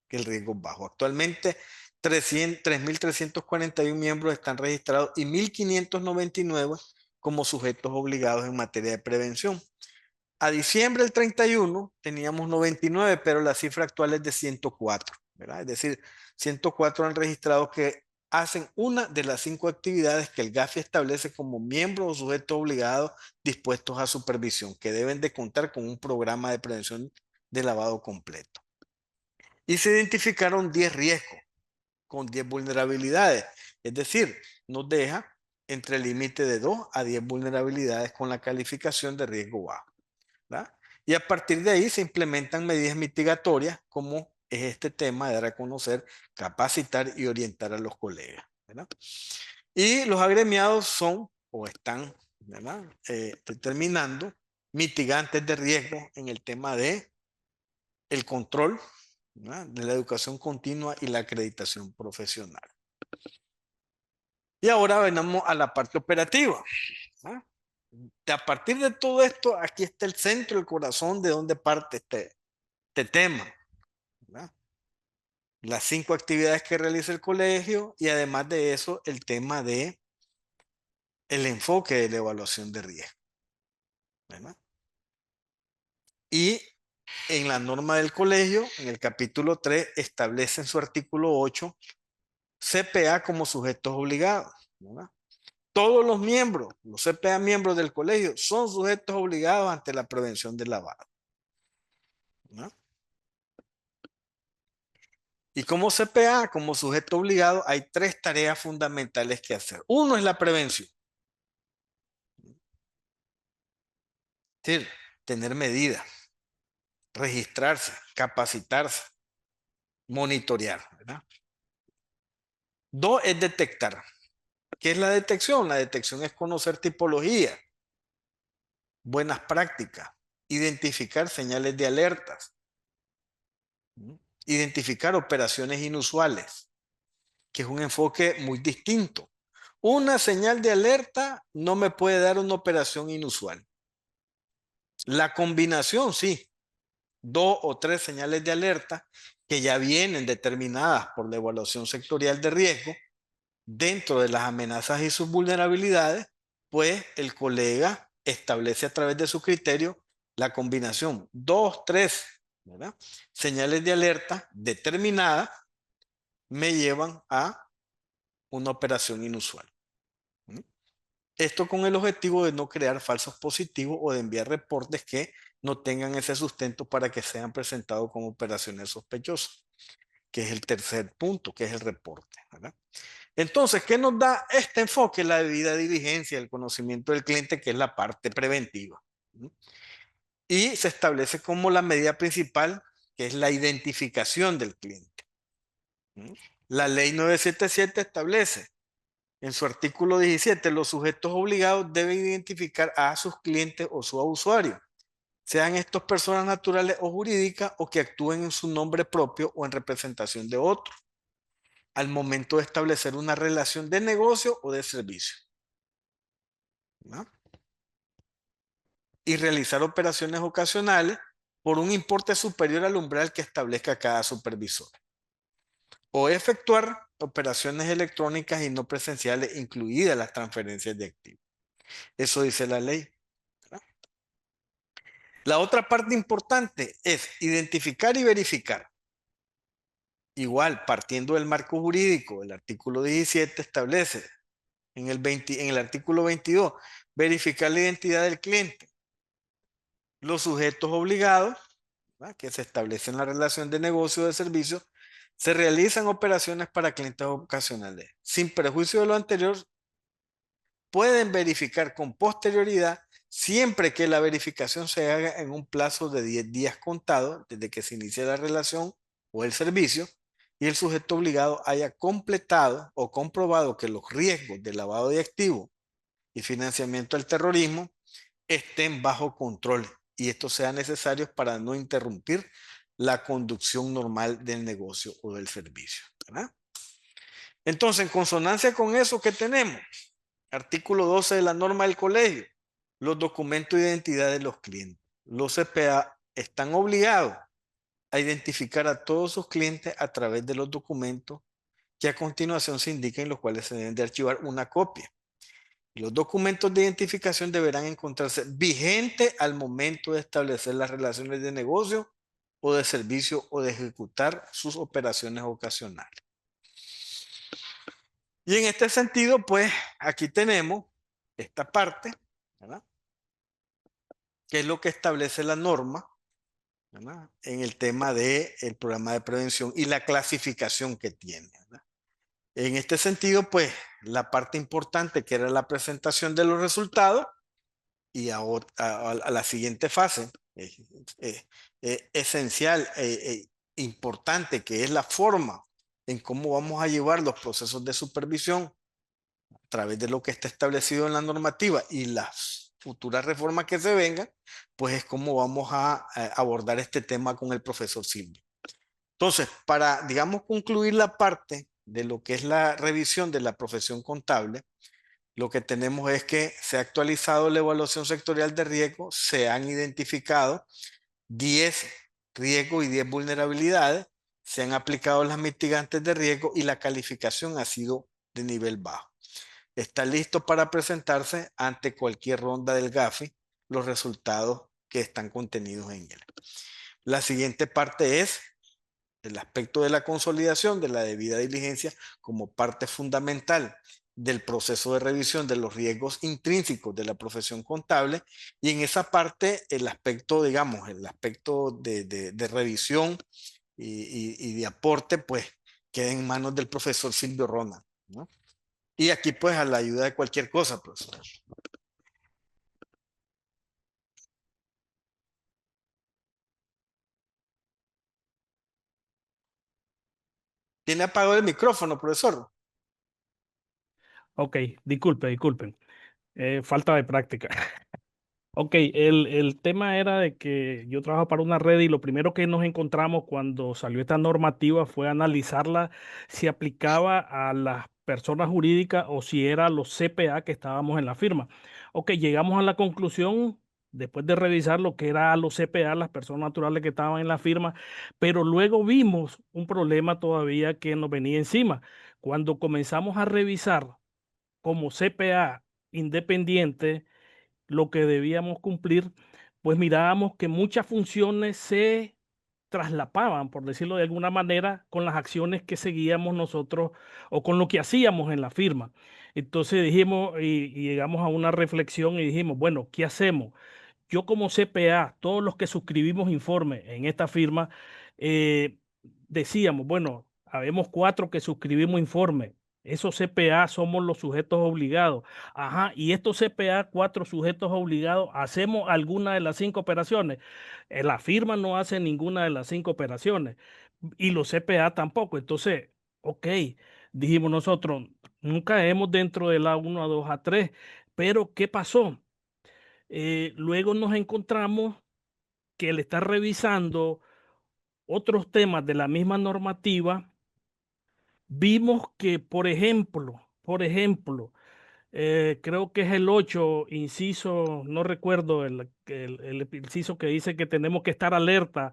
que el riesgo es bajo. Actualmente, 3.341 miembros están registrados y 1.599 como sujetos obligados en materia de prevención. A diciembre del 31 teníamos 99, pero la cifra actual es de 104, ¿verdad? Es decir, 104 han registrado que hacen una de las 5 actividades que el GAFI establece como miembros o sujetos obligados dispuestos a supervisión, que deben de contar con un programa de prevención de lavado completo. Y se identificaron 10 riesgos con 10 vulnerabilidades, es decir, nos deja entre el límite de 2 a 10 vulnerabilidades con la calificación de riesgo bajo, ¿verdad? Y a partir de ahí se implementan medidas mitigatorias como es este tema de dar a conocer, capacitar y orientar a los colegas, ¿verdad? Y los agremiados son o están, ¿verdad? Determinando mitigantes de riesgo en el tema de el control, ¿verdad? De la educación continua y la acreditación profesional. Y ahora venamos a la parte operativa, ¿verdad? A partir de todo esto, aquí está el centro, el corazón de donde parte este tema, ¿verdad? Las 5 actividades que realiza el colegio y además de eso, el tema de el enfoque de la evaluación de riesgo, ¿verdad? Y en la norma del colegio, en el capítulo 3, establece en su artículo 8 CPA como sujetos obligados, ¿verdad? Todos los miembros, los CPA miembros del colegio, son sujetos obligados ante la prevención del lavado, ¿no? Y como CPA, como sujeto obligado, hay 3 tareas fundamentales que hacer. Uno es la prevención. Es decir, tener medidas, registrarse, capacitarse, monitorear, ¿verdad? 2 es detectar. ¿Qué es la detección? La detección es conocer tipología, buenas prácticas, identificar señales de alertas, identificar operaciones inusuales, que es un enfoque muy distinto. Una señal de alerta no me puede dar una operación inusual. La combinación, sí, 2 o 3 señales de alerta que ya vienen determinadas por la evaluación sectorial de riesgo dentro de las amenazas y sus vulnerabilidades, pues el colega establece a través de su criterio la combinación 2, 3, ¿verdad? Señales de alerta determinadas me llevan a una operación inusual. Esto con el objetivo de no crear falsos positivos o de enviar reportes que no tengan ese sustento para que sean presentados como operaciones sospechosas, que es el tercer punto, que es el reporte, ¿verdad? Entonces, ¿qué nos da este enfoque? La debida diligencia, el conocimiento del cliente, que es la parte preventiva. Y se establece como la medida principal, que es la identificación del cliente. La ley 977 establece en su artículo 17, los sujetos obligados deben identificar a sus clientes o sus usuarios, sean estos personas naturales o jurídicas o que actúen en su nombre propio o en representación de otros, al momento de establecer una relación de negocio o de servicio, ¿no? Y realizar operaciones ocasionales por un importe superior al umbral que establezca cada supervisor. O efectuar operaciones electrónicas y no presenciales, incluidas las transferencias de activos. Eso dice la ley. La otra parte importante es identificar y verificar. Igual, partiendo del marco jurídico, el artículo 17 establece en el artículo 22, verificar la identidad del cliente. Los sujetos obligados, ¿verdad?, que se establecen en la relación de negocio o de servicio, se realizan operaciones para clientes ocasionales. Sin perjuicio de lo anterior, pueden verificar con posterioridad siempre que la verificación se haga en un plazo de 10 días contados desde que se inicie la relación o el servicio y el sujeto obligado haya completado o comprobado que los riesgos de lavado de activos y financiamiento del terrorismo estén bajo control y esto sea necesario para no interrumpir la conducción normal del negocio o del servicio, ¿verdad? Entonces, en consonancia con eso, ¿qué tenemos? Artículo 12 de la norma del colegio, los documentos de identidad de los clientes. Los CPA están obligados a identificar a todos sus clientes a través de los documentos que a continuación se indiquen, los cuales se deben de archivar una copia. Los documentos de identificación deberán encontrarse vigentes al momento de establecer las relaciones de negocio o de servicio o de ejecutar sus operaciones ocasionales. Y en este sentido, pues aquí tenemos esta parte, ¿verdad? Que es lo que establece la norma, ¿verdad? En el tema del programa de prevención y la clasificación que tiene, ¿verdad? En este sentido, pues la parte importante que era la presentación de los resultados y a la siguiente fase, esencial, importante, que es la forma en cómo vamos a llevar los procesos de supervisión a través de lo que está establecido en la normativa y las futuras reformas que se vengan, pues es como vamos a abordar este tema con el profesor Silvio. Entonces, para, digamos, concluir la parte de lo que es la revisión de la profesión contable, lo que tenemos es que se ha actualizado la evaluación sectorial de riesgo, se han identificado 10 riesgos y 10 vulnerabilidades, se han aplicado las mitigantes de riesgo y la calificación ha sido de nivel bajo. Está listo para presentarse ante cualquier ronda del GAFI los resultados que están contenidos en él. La siguiente parte es el aspecto de la consolidación de la debida diligencia como parte fundamental del proceso de revisión de los riesgos intrínsecos de la profesión contable, y en esa parte el aspecto, digamos, el aspecto de revisión y de aporte, pues queda en manos del profesor Silvio Rona, ¿no? Y aquí pues a la ayuda de cualquier cosa, profesor. ¿Tiene apagado el micrófono, profesor? Ok, disculpen. Falta de práctica. Ok, el tema era de que yo trabajo para una red y lo primero que nos encontramos cuando salió esta normativa fue analizarla si aplicaba a las personas jurídicas o si era los CPA que estábamos en la firma. Ok, llegamos a la conclusión después de revisar lo que era a los CPA, las personas naturales que estaban en la firma, pero luego vimos un problema todavía que nos venía encima. Cuando comenzamos a revisar como CPA independiente lo que debíamos cumplir, pues mirábamos que muchas funciones se traslapaban, por decirlo de alguna manera, con las acciones que seguíamos nosotros o con lo que hacíamos en la firma. Entonces dijimos y llegamos a una reflexión y dijimos, bueno, ¿qué hacemos? Yo como CPA, todos los que suscribimos informe en esta firma, decíamos, bueno, habemos 4 que suscribimos informe. Esos CPA somos los sujetos obligados. Ajá, y estos CPA, 4 sujetos obligados, ¿hacemos alguna de las 5 operaciones? La firma no hace ninguna de las 5 operaciones y los CPA tampoco. Entonces, ok, dijimos nosotros, nunca caemos dentro de la 1 a 2 a 3, pero ¿qué pasó? Luego nos encontramos que él está revisando otros temas de la misma normativa. Vimos que, creo que es el 8 inciso, no recuerdo el inciso que dice que tenemos que estar alerta,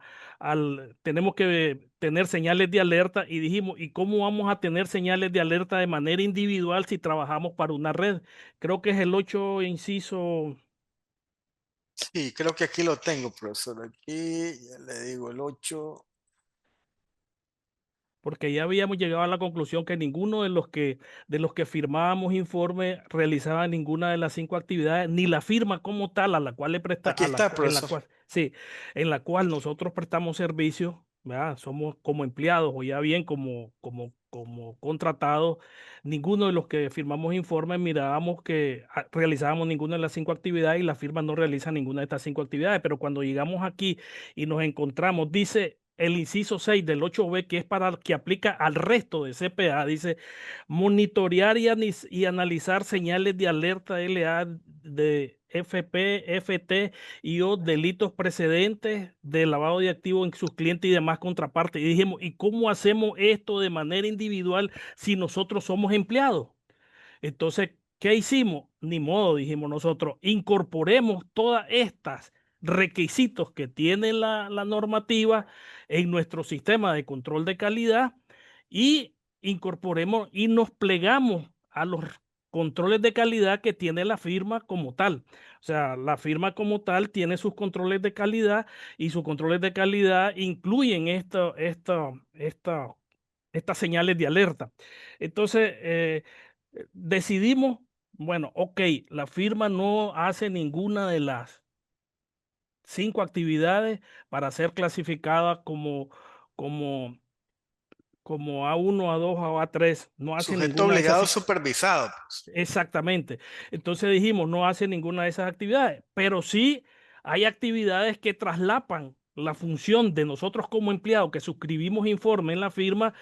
tenemos que tener señales de alerta y dijimos, ¿y cómo vamos a tener señales de alerta de manera individual si trabajamos para una red? Creo que es el 8 inciso. Sí, creo que aquí lo tengo, profesor. Aquí ya le digo el 8. Porque ya habíamos llegado a la conclusión que ninguno de los que firmábamos informe realizaba ninguna de las 5 actividades, ni la firma como tal a la cual le presta, Aquí está, en la profesor. cual, sí, en la cual nosotros prestamos servicio, ¿verdad? Somos como empleados o ya bien como contratados. Ninguno de los que firmamos informes mirábamos que realizábamos ninguna de las 5 actividades y la firma no realiza ninguna de estas 5 actividades. Pero cuando llegamos aquí y nos encontramos, dice el inciso 6 del 8B, que es para que aplica al resto de CPA, dice monitorear y analizar señales de alerta LA FP, FT y o delitos precedentes de lavado de activos en sus clientes y demás contrapartes. Y dijimos, ¿y cómo hacemos esto de manera individual si nosotros somos empleados? Entonces, ¿qué hicimos? Ni modo, dijimos nosotros, incorporemos todas estas requisitos que tiene la normativa en nuestro sistema de control de calidad y incorporemos y nos plegamos a los controles de calidad que tiene la firma como tal. O sea, la firma como tal tiene sus controles de calidad y sus controles de calidad incluyen estas señales de alerta. Entonces, decidimos, bueno, ok, la firma no hace ninguna de las 5 actividades para ser clasificada como, como A1, A2 o A3. No hace Sujeto ninguna de obligado esas. supervisado, pues. Exactamente. Entonces dijimos, no hace ninguna de esas actividades, pero sí hay actividades que traslapan la función de nosotros como empleados que suscribimos informe en la firma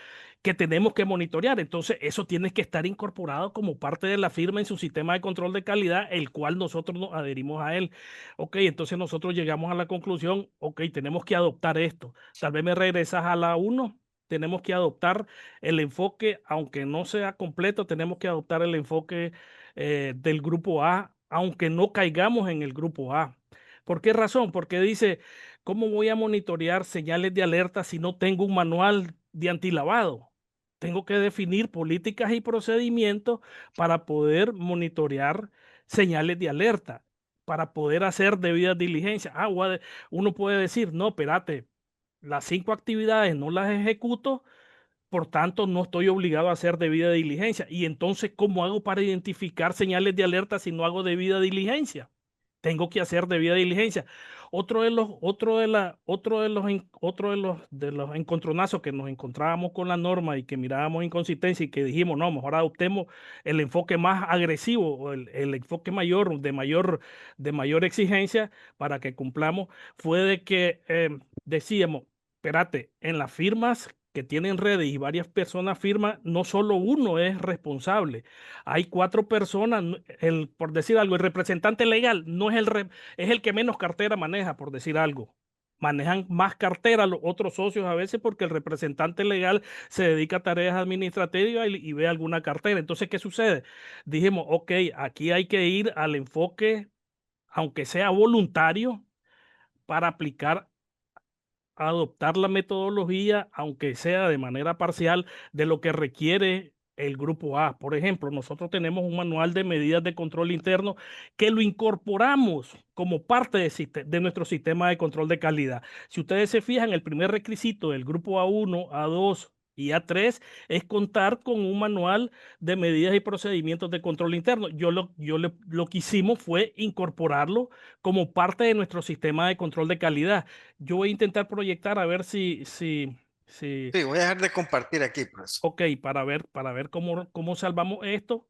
que tenemos que monitorear. Entonces eso tiene que estar incorporado como parte de la firma en su sistema de control de calidad, el cual nosotros nos adherimos a él. Ok, entonces nosotros llegamos a la conclusión, ok, tenemos que adoptar esto. Tal vez me regresas a la uno. Tenemos que adoptar el enfoque, aunque no sea completo, tenemos que adoptar el enfoque del grupo A, aunque no caigamos en el grupo A. ¿Por qué razón? Porque dice, ¿cómo voy a monitorear señales de alerta si no tengo un manual de antilavado? Tengo que definir políticas y procedimientos para poder monitorear señales de alerta, para poder hacer debida diligencia. Uno puede decir, no, espérate, las 5 actividades no las ejecuto, por tanto, no estoy obligado a hacer debida diligencia. Y entonces, ¿cómo hago para identificar señales de alerta si no hago debida diligencia? Tengo que hacer debida diligencia. Otro de los encontronazos que nos encontrábamos con la norma y que mirábamos inconsistencia y que dijimos, no, mejor adoptemos el enfoque más agresivo o el enfoque mayor, de mayor exigencia para que cumplamos, fue de que decíamos, espérate, en las firmas que tienen redes y varias personas firman, no solo uno es responsable. Hay 4 personas, por decir algo, el representante legal no es es el que menos cartera maneja, por decir algo. Manejan más cartera los otros socios a veces porque el representante legal se dedica a tareas administrativas y ve alguna cartera. Entonces, ¿qué sucede? Dijimos, ok, aquí hay que ir al enfoque, aunque sea voluntario, para aplicar adoptar la metodología, aunque sea de manera parcial, de lo que requiere el grupo A. Por ejemplo, nosotros tenemos un manual de medidas de control interno que lo incorporamos como parte de nuestro sistema de control de calidad. Si ustedes se fijan, el primer requisito del grupo A1, A2 y A3 es contar con un manual de medidas y procedimientos de control interno. Lo que hicimos fue incorporarlo como parte de nuestro sistema de control de calidad. Yo voy a intentar proyectar a ver si, Sí, voy a dejar de compartir aquí, pues. ok, para ver cómo salvamos esto.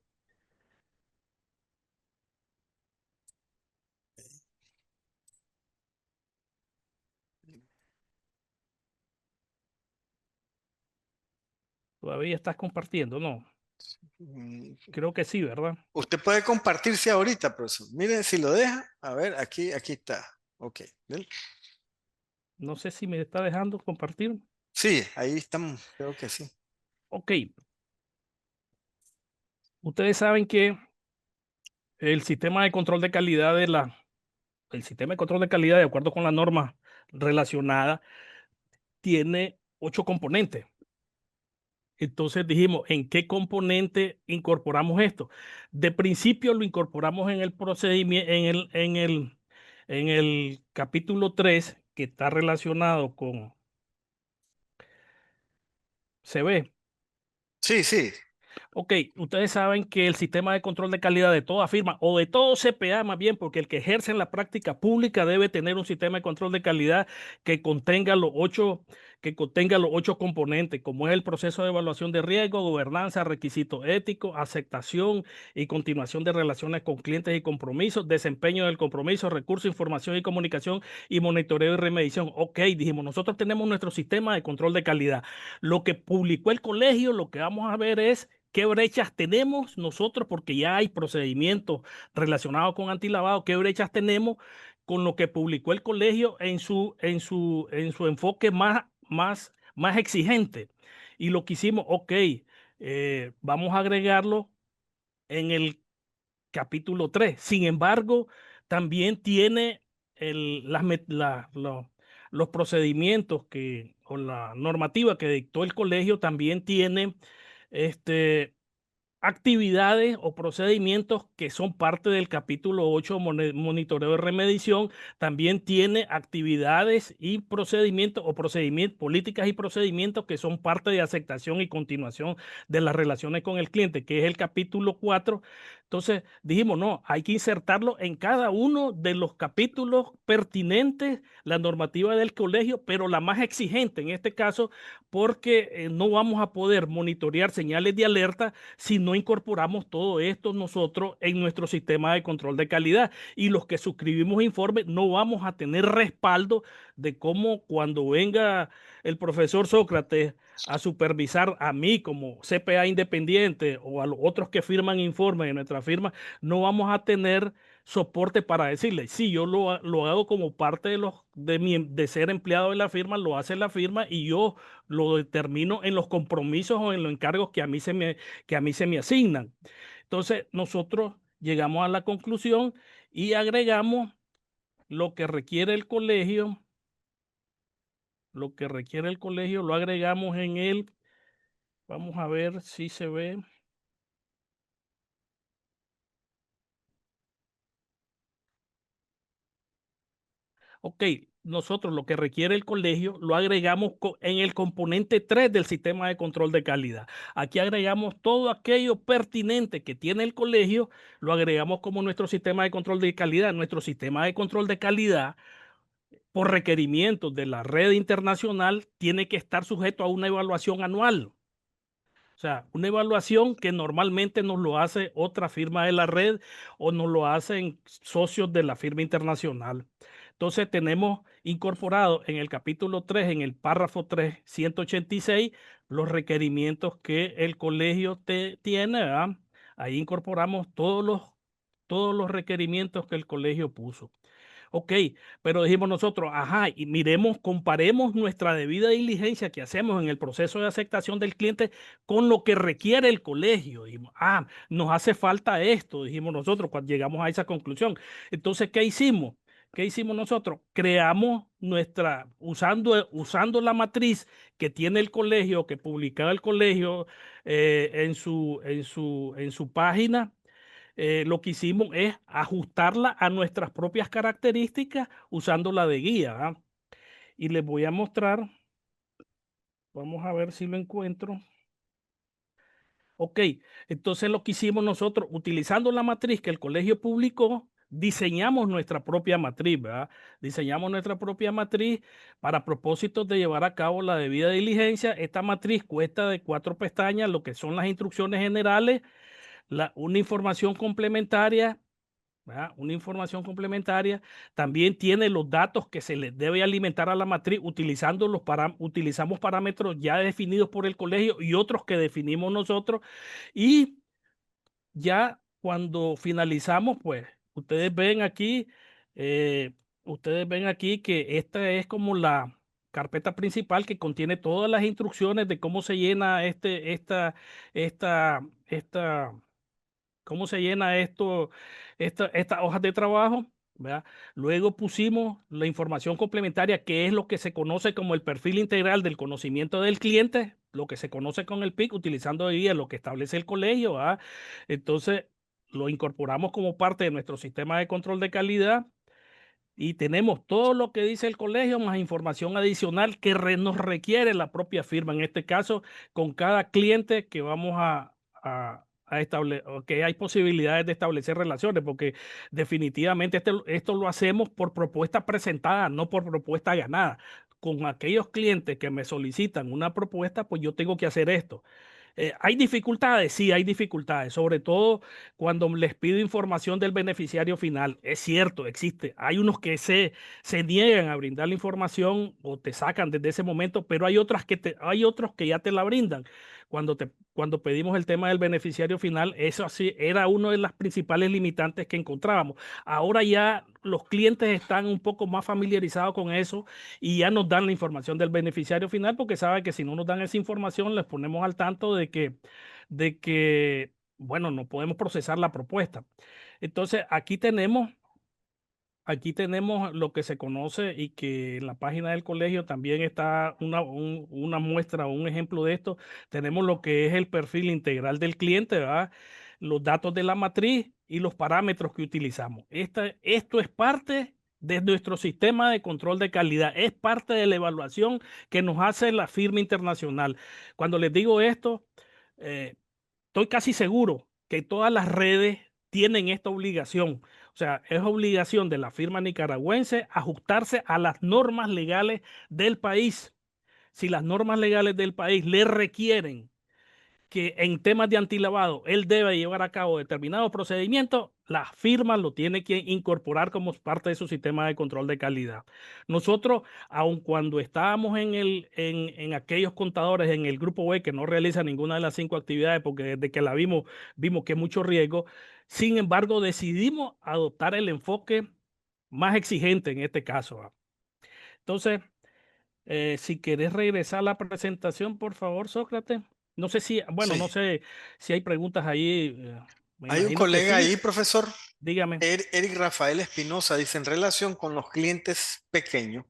Todavía estás compartiendo, ¿no? Mm, Creo que sí, ¿verdad? Usted puede compartirse ahorita, profesor. Miren, si lo deja, a ver, aquí está. Ok. ¿Ven? No sé si me está dejando compartir. Sí, ahí estamos, creo que sí. Ok, ustedes saben que el sistema de control de calidad el sistema de control de calidad, de acuerdo con la norma relacionada, tiene 8 componentes. Entonces dijimos, ¿en qué componente incorporamos esto? De principio lo incorporamos en el procedimiento, en el capítulo 3, que está relacionado con CB. Sí, sí. Ok, ustedes saben que el sistema de control de calidad de toda firma o de todo CPA más bien, porque el que ejerce en la práctica pública debe tener un sistema de control de calidad que contenga los 8 que contenga los 8 componentes, como es el proceso de evaluación de riesgo, gobernanza, requisitos éticos, aceptación y continuación de relaciones con clientes y compromisos, desempeño del compromiso, recursos, información y comunicación y monitoreo y remediación. Ok, dijimos, nosotros tenemos nuestro sistema de control de calidad. Lo que publicó el colegio, lo que vamos a ver es qué brechas tenemos nosotros, porque ya hay procedimientos relacionados con antilavado, qué brechas tenemos con lo que publicó el colegio en su enfoque más exigente. Y lo que hicimos, ok, vamos a agregarlo en el capítulo 3. Sin embargo, también tiene los procedimientos o la normativa que dictó el colegio, también tiene este, actividades o procedimientos que son parte del capítulo 8, monitoreo de remediación. También tiene actividades y procedimientos políticas y procedimientos que son parte de aceptación y continuación de las relaciones con el cliente, que es el capítulo 4. Entonces dijimos, no, hay que insertarlo en cada uno de los capítulos pertinentes, la normativa del colegio, pero la más exigente en este caso, porque no vamos a poder monitorear señales de alerta si no incorporamos todo esto nosotros en nuestro sistema de control de calidad. Y los que suscribimos informes no vamos a tener respaldo de cómo cuando venga el profesor Sócrates a supervisar a mí como CPA independiente o a los otros que firman informes en nuestra firma, no vamos a tener soporte para decirle, sí, yo lo hago como parte de ser empleado de la firma, lo hace la firma y yo lo determino en los compromisos o en los encargos que a mí se me asignan. Entonces, nosotros llegamos a la conclusión y agregamos lo que requiere el colegio, lo agregamos en él. Vamos a ver si se ve. Ok, nosotros lo que requiere el colegio lo agregamos en el componente 3 del sistema de control de calidad. Aquí agregamos todo aquello pertinente que tiene el colegio, lo agregamos como nuestro sistema de control de calidad. Nuestro sistema de control de calidad, por requerimientos de la red internacional, tiene que estar sujeto a una evaluación anual. O sea, una evaluación que normalmente nos lo hace otra firma de la red o nos lo hacen socios de la firma internacional. Entonces tenemos incorporado en el capítulo 3, en el párrafo 3, 186, los requerimientos que el colegio tiene, ¿verdad? Ahí incorporamos todos los requerimientos que el colegio puso. Ok, pero dijimos nosotros, ajá, y miremos, comparemos nuestra debida diligencia que hacemos en el proceso de aceptación del cliente con lo que requiere el colegio. Dijimos, nos hace falta esto, dijimos nosotros cuando llegamos a esa conclusión. Entonces, ¿qué hicimos? ¿Qué hicimos nosotros? Creamos usando la matriz que tiene el colegio, que publicaba el colegio en su página. Lo que hicimos es ajustarla a nuestras propias características usando la de guía, ¿verdad? Y les voy a mostrar, vamos a ver si lo encuentro. Ok, entonces lo que hicimos nosotros, utilizando la matriz que el colegio publicó, diseñamos nuestra propia matriz, ¿verdad? Diseñamos nuestra propia matriz para propósitos de llevar a cabo la debida diligencia. Esta matriz cuesta de 4 pestañas, lo que son las instrucciones generales, una información complementaria, ¿verdad? Una información complementaria. También tiene los datos que se les debe alimentar a la matriz utilizamos parámetros ya definidos por el colegio y otros que definimos nosotros. Y ya cuando finalizamos, pues eh, ustedes ven aquí que esta es como la carpeta principal que contiene todas las instrucciones de cómo se llena esta cómo se llena estas hojas de trabajo, ¿verdad? Luego pusimos la información complementaria, que es lo que se conoce como el perfil integral del conocimiento del cliente, lo que se conoce con el PIC, utilizando hoy día lo que establece el colegio, ¿verdad? Entonces, lo incorporamos como parte de nuestro sistema de control de calidad y tenemos todo lo que dice el colegio más información adicional que nos requiere la propia firma. En este caso, con cada cliente que vamos a establecer, que hay posibilidades de establecer relaciones, porque definitivamente esto lo hacemos por propuesta presentada, no por propuesta ganada. con aquellos clientes que me solicitan una propuesta, pues yo tengo que hacer esto. ¿Hay dificultades? Sí, hay dificultades, sobre todo cuando les pido información del beneficiario final. Es cierto, existe. Hay unos que se niegan a brindar la información o te sacan desde ese momento, pero hay otros que ya te la brindan. Cuando pedimos el tema del beneficiario final, eso así era una de las principales limitantes que encontrábamos. Ahora ya los clientes están un poco más familiarizados con eso y ya nos dan la información del beneficiario final porque saben que si no nos dan esa información les ponemos al tanto de que, bueno, no podemos procesar la propuesta. Entonces, aquí tenemos lo que se conoce y que en la página del colegio también está una muestra o un ejemplo de esto. Tenemos lo que es el perfil integral del cliente, ¿verdad? Los datos de la matriz y los parámetros que utilizamos. Esto es parte de nuestro sistema de control de calidad, es parte de la evaluación que nos hace la firma internacional. Cuando les digo esto, eh, estoy casi seguro que todas las redes tienen esta obligación. O sea, es obligación de la firma nicaragüense ajustarse a las normas legales del país. Si las normas legales del país le requieren que en temas de antilavado él debe llevar a cabo determinados procedimientos, la firma lo tiene que incorporar como parte de su sistema de control de calidad. Nosotros, aun cuando estábamos en aquellos contadores en el grupo B que no realiza ninguna de las 5 actividades, porque desde que la vimos que es mucho riesgo, sin embargo, decidimos adoptar el enfoque más exigente en este caso. Entonces, si querés regresar a la presentación, por favor, Sócrates. No sé si, bueno, no Sí. sé si hay preguntas ahí. Me Hay un imagino que colega sí. ahí, profesor, Dígame. Eric Rafael Espinosa, dice, en relación con los clientes pequeños,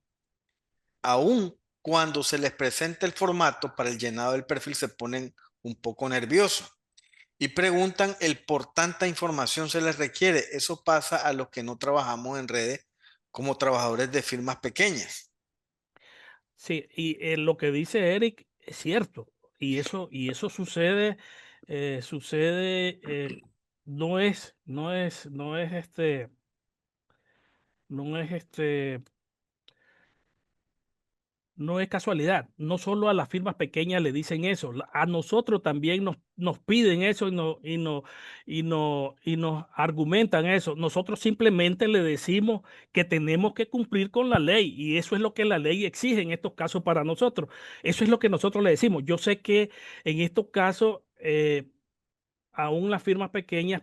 aun cuando se les presenta el formato para el llenado del perfil, se ponen un poco nerviosos y preguntan el por tanta información se les requiere. Eso pasa a los que no trabajamos en redes como trabajadores de firmas pequeñas. Sí, y lo que dice Eric es cierto. Y eso sucede, no es no es casualidad. No solo a las firmas pequeñas le dicen eso, a nosotros también nos piden eso y nos argumentan eso. Nosotros simplemente le decimos que tenemos que cumplir con la ley y eso es lo que la ley exige en estos casos para nosotros. Eso es lo que nosotros le decimos. Yo sé que en estos casos, aún las firmas pequeñas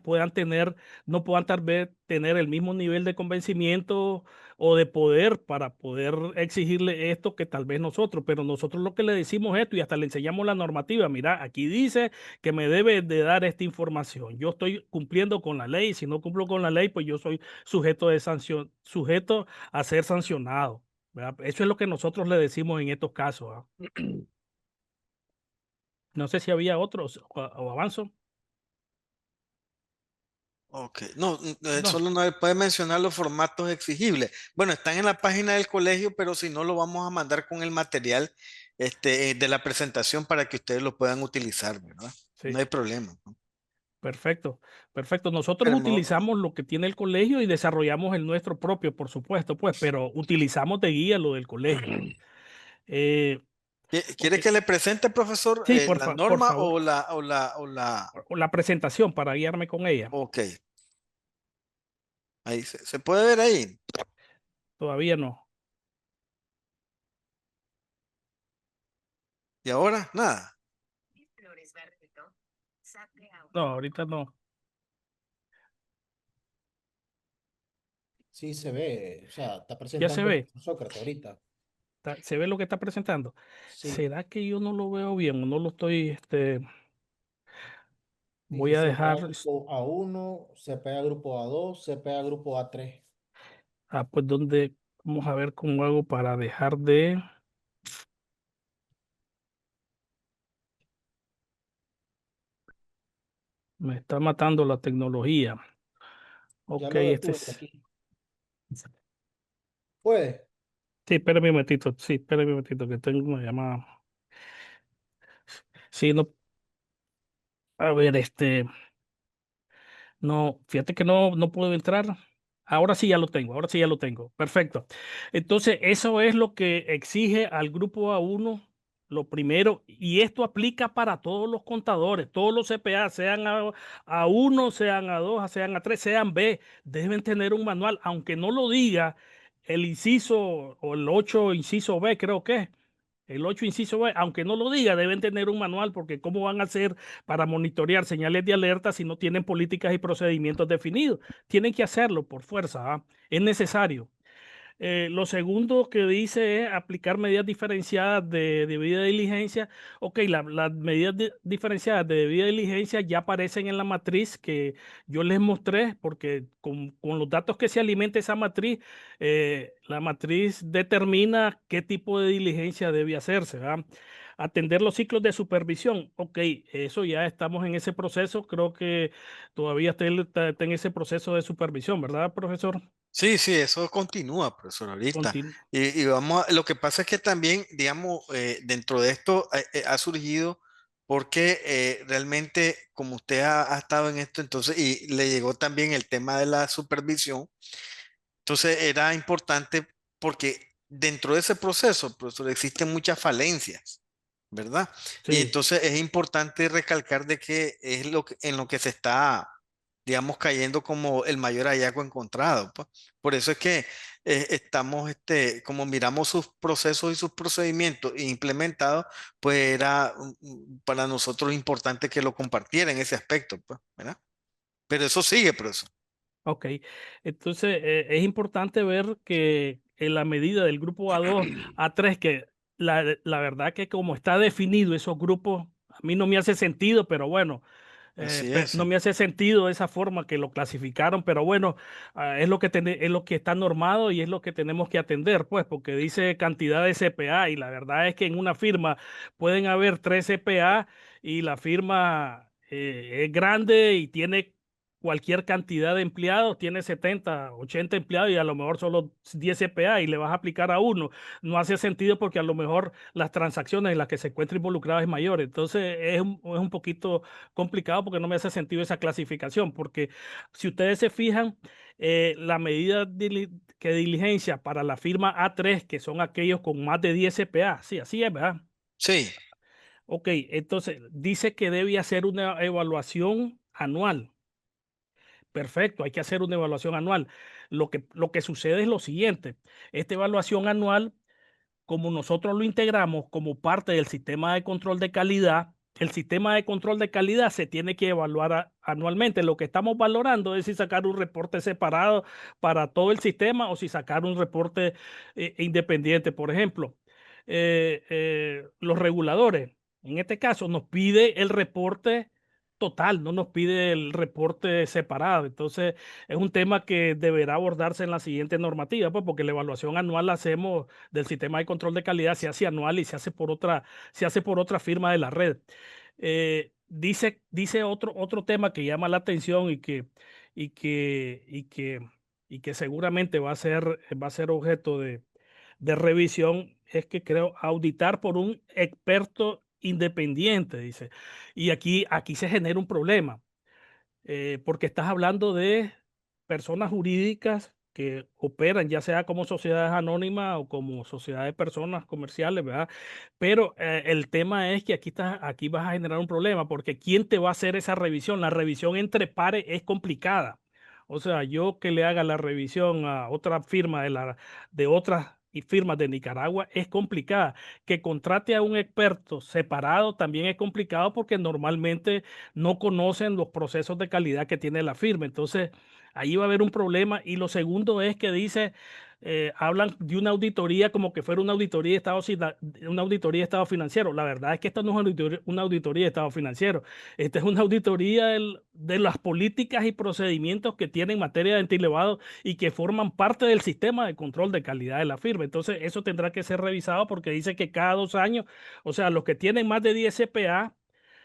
no puedan tal vez tener el mismo nivel de convencimiento o de poder para poder exigirle esto que tal vez nosotros, pero nosotros lo que le decimos esto y hasta le enseñamos la normativa, mira, aquí dice que me debe de dar esta información. Yo estoy cumpliendo con la ley, si no cumplo con la ley, pues yo soy sujeto de sanción, sujeto a ser sancionado, ¿verdad? Eso es lo que nosotros le decimos en estos casos, ¿ah? No sé si había otros o avanzo. Ok, no, No, solo no puede mencionar los formatos exigibles. Bueno, están en la página del colegio, pero si no, lo vamos a mandar con el material de la presentación para que ustedes lo puedan utilizar, ¿verdad? No sí. hay problema, ¿no? Perfecto, perfecto. Nosotros Hermo- utilizamos lo que tiene el colegio y desarrollamos el nuestro propio, por supuesto, pues, pero utilizamos de guía lo del colegio. Eh, ok. ¿Quiere que le presente, profesor, Sí, la por norma favor. o la... O la presentación para guiarme con ella. Ok, ahí se puede ver ahí. Todavía no. Y ahora, nada. No, ahorita no. Sí se ve, o sea, está Ya se presentando el ve. profesor Sócrates ahorita. Se ve lo que está presentando. Sí, ¿Será que yo no lo veo bien o no lo estoy, voy dice a CPA dejar, grupo A1, CPA grupo A2, CPA grupo A3. pues vamos a ver cómo hago para dejar me está matando la tecnología. Ya Ok, lo detuve por aquí. sí, Puede. espérame un momentito, sí, espérame un momentito, que tengo una llamada. Sí, no, a ver, no, fíjate que no puedo entrar. Ahora sí ya lo tengo, ahora sí ya lo tengo. Perfecto. Entonces, eso es lo que exige al grupo A1, lo primero, y esto aplica para todos los contadores, todos los CPA, sean A1, sean A2, sean A3, sean B, deben tener un manual, aunque no lo diga el inciso o el 8 inciso B, creo que es. El 8 inciso B, aunque no lo diga, deben tener un manual porque ¿cómo van a hacer para monitorear señales de alerta si no tienen políticas y procedimientos definidos? Tienen que hacerlo por fuerza, ¿ah? Es necesario. Lo segundo que dice es aplicar medidas diferenciadas de debida diligencia. Ok, las medidas diferenciadas de debida diligencia ya aparecen en la matriz que yo les mostré, porque con los datos que se alimenta esa matriz, la matriz determina qué tipo de diligencia debe hacerse, ¿verdad? Atender los ciclos de supervisión. Ok, eso ya estamos en ese proceso. Creo que todavía está en ese proceso de supervisión, ¿verdad, profesor? Sí, sí, eso continúa, profesor, ahorita. Y vamos, lo que pasa es que también, digamos, dentro de esto ha surgido porque realmente, como usted ha estado en esto, entonces, y le llegó también el tema de la supervisión, entonces era importante porque dentro de ese proceso, profesor, existen muchas falencias, ¿verdad? Y Sí. entonces es importante recalcar de que es en lo que se está, digamos, cayendo como el mayor hallazgo encontrado, pues. Por eso es que estamos, como miramos sus procesos y sus procedimientos implementados, pues era para nosotros importante que lo compartiera en ese aspecto, pues, ¿verdad? Pero eso sigue, profesor. Ok, entonces es importante ver que en la medida del grupo A2, A3, que la verdad que como está definido esos grupos, a mí no me hace sentido, pero bueno, Así es. no me hace sentido esa forma que lo clasificaron, pero bueno, es lo que es lo que está normado y es lo que tenemos que atender, pues, porque dice cantidad de CPA y la verdad es que en una firma pueden haber 3 CPA y la firma es grande y tiene cualquier cantidad de empleados, tiene 70, 80 empleados y a lo mejor solo 10 CPA y le vas a aplicar a uno. No hace sentido porque a lo mejor las transacciones en las que se encuentra involucrado es mayor. Entonces es un poquito complicado porque no me hace sentido esa clasificación, porque si ustedes se fijan, la medida que diligencia para la firma A3, que son aquellos con más de 10 CPA, sí, así es, ¿verdad? Sí, Ok, entonces dice que debe hacer una evaluación anual. Perfecto, hay que hacer una evaluación anual. Lo que sucede es lo siguiente, esta evaluación anual, como nosotros lo integramos como parte del sistema de control de calidad, el sistema de control de calidad se tiene que evaluar anualmente. Lo que estamos valorando es si sacar un reporte separado para todo el sistema o si sacar un reporte independiente. Por ejemplo, los reguladores, en este caso, nos pide el reporte total, no nos pide el reporte separado. Entonces, es un tema que deberá abordarse en la siguiente normativa, pues, porque la evaluación anual la hacemos del sistema de control de calidad, se hace anual y se hace por otra firma de la red. Dice otro tema que llama la atención y que, y que, y que seguramente va a ser objeto de revisión, es que creo auditar por un experto independiente, dice. Y aquí se genera un problema porque estás hablando de personas jurídicas que operan, ya sea como sociedades anónimas o como sociedades de personas comerciales, ¿verdad? Pero el tema es que aquí vas a generar un problema, porque ¿quién te va a hacer esa revisión? La revisión entre pares es complicada. O sea, yo que le haga la revisión a otra firma de otras y firmas de Nicaragua es complicada. Que contrate a un experto separado también es complicado porque normalmente no conocen los procesos de calidad que tiene la firma. Entonces, ahí va a haber un problema. Y lo segundo es que dice, hablan de una auditoría como que fuera una auditoría de una auditoría de estado financiero. La verdad es que esta no es una auditoría de estado financiero. Esta es una auditoría de las políticas y procedimientos que tienen en materia de antilavado y que forman parte del sistema de control de calidad de la firma. Entonces, eso tendrá que ser revisado porque dice que cada 2 años, o sea, los que tienen más de 10 CPA,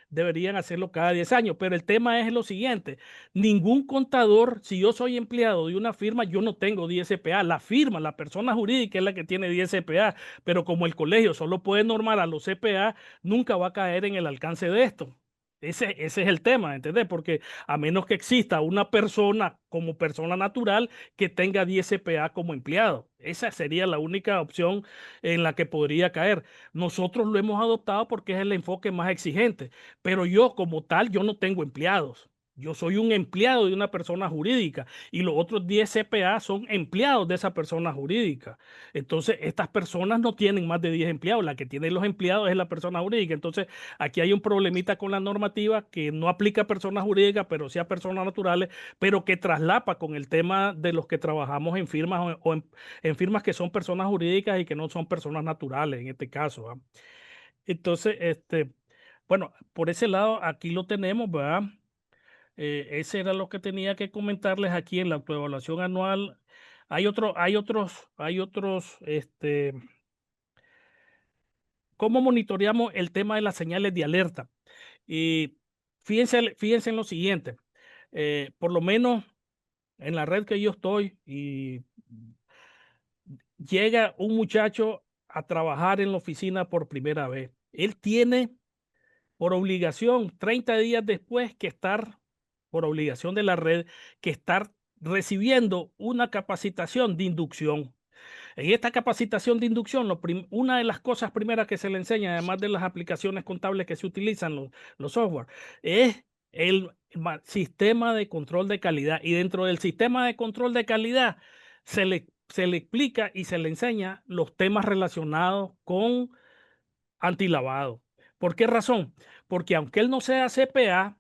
deberían hacerlo cada 10 años. Pero el tema es lo siguiente, ningún contador, si yo soy empleado de una firma, yo no tengo 10 CPA. La firma, la persona jurídica es la que tiene 10 CPA, pero como el colegio solo puede normar a los CPA, nunca va a caer en el alcance de esto. Ese es el tema, ¿entendés? Porque a menos que exista una persona como persona natural que tenga 10 CPA como empleado. Esa sería la única opción en la que podría caer. Nosotros lo hemos adoptado porque es el enfoque más exigente, pero yo como tal, yo no tengo empleados. Yo soy un empleado de una persona jurídica y los otros 10 CPA son empleados de esa persona jurídica. Entonces, estas personas no tienen más de 10 empleados. La que tiene los empleados es la persona jurídica. Entonces, aquí hay un problemita con la normativa que no aplica a personas jurídicas, pero sí a personas naturales, pero que traslapa con el tema de los que trabajamos en firmas en firmas que son personas jurídicas y que no son personas naturales en este caso, ¿verdad? Entonces, bueno, por ese lado aquí lo tenemos, ¿verdad? Ese era lo que tenía que comentarles aquí en la autoevaluación anual. Hay otros, ¿cómo monitoreamos el tema de las señales de alerta? Y fíjense en lo siguiente, por lo menos en la red que yo estoy y llega un muchacho a trabajar en la oficina por primera vez. Él tiene por obligación 30 días después que estar, por obligación de la red, que estar recibiendo una capacitación de inducción. En esta capacitación de inducción, una de las cosas primeras que se le enseña, además de las aplicaciones contables que se utilizan, los software, es el sistema de control de calidad. Y dentro del sistema de control de calidad se le explica y se le enseña los temas relacionados con antilavado. ¿Por qué razón? Porque aunque él no sea CPA,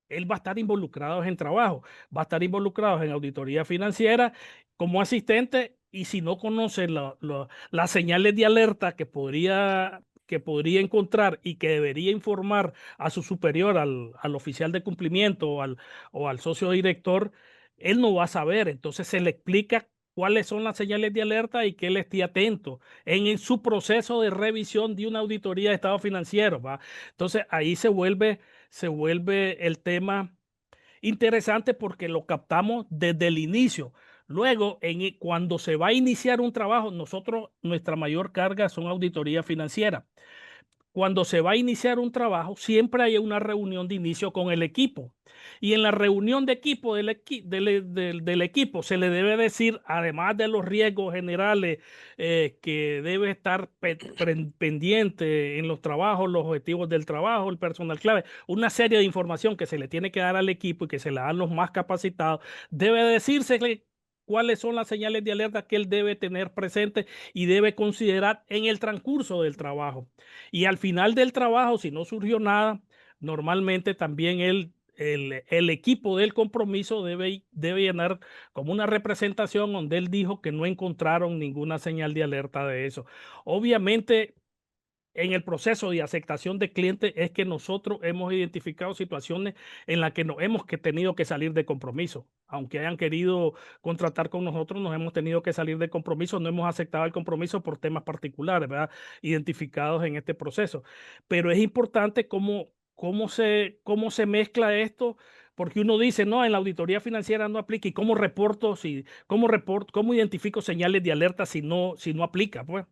él va a estar involucrado en trabajo, va a estar involucrado en auditoría financiera como asistente y si no conoce las señales de alerta que podría encontrar y que debería informar a su superior, al oficial de cumplimiento o al socio director, él no va a saber. Entonces se le explica cuáles son las señales de alerta y que él esté atento en su proceso de revisión de una auditoría de estado financiero, ¿va? Entonces ahí se vuelve el tema interesante porque lo captamos desde el inicio. Luego, cuando se va a iniciar un trabajo, nuestra mayor carga son auditoría financiera. Cuando se va a iniciar un trabajo, siempre hay una reunión de inicio con el equipo. Y en la reunión de equipo del equipo se le debe decir, además de los riesgos generales que debe estar pendiente en los trabajos, los objetivos del trabajo, el personal clave, una serie de información que se le tiene que dar al equipo y que se le dan los más capacitados, debe decirse cuáles son las señales de alerta que él debe tener presente y debe considerar en el transcurso del trabajo. Y al final del trabajo, si no surgió nada, normalmente también el equipo del compromiso debe llenar como una representación donde él dijo que no encontraron ninguna señal de alerta de eso. Obviamente, en el proceso de aceptación de clientes es que nosotros hemos identificado situaciones en las que nos hemos tenido que salir de compromiso. Aunque hayan querido contratar con nosotros, nos hemos tenido que salir de compromiso, no hemos aceptado el compromiso por temas particulares, ¿verdad? Identificados en este proceso. Pero es importante cómo se mezcla esto, porque uno dice, no, en la auditoría financiera no aplica, y cómo identifico señales de alerta si no aplica, pues.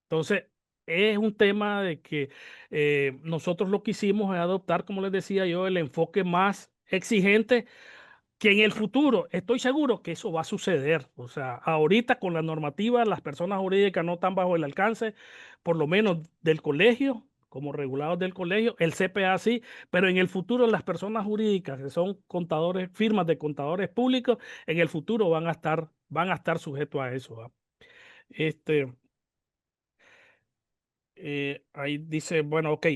Entonces, es un tema de que nosotros lo que hicimos es adoptar, como les decía yo, el enfoque más exigente que en el futuro estoy seguro que eso va a suceder. O sea, ahorita con la normativa, las personas jurídicas no están bajo el alcance, por lo menos del colegio, como regulados del colegio, el CPA sí, pero en el futuro las personas jurídicas que son contadores, firmas de contadores públicos, en el futuro van a estar sujetos a eso, ¿va? Este, ahí dice, bueno, ok.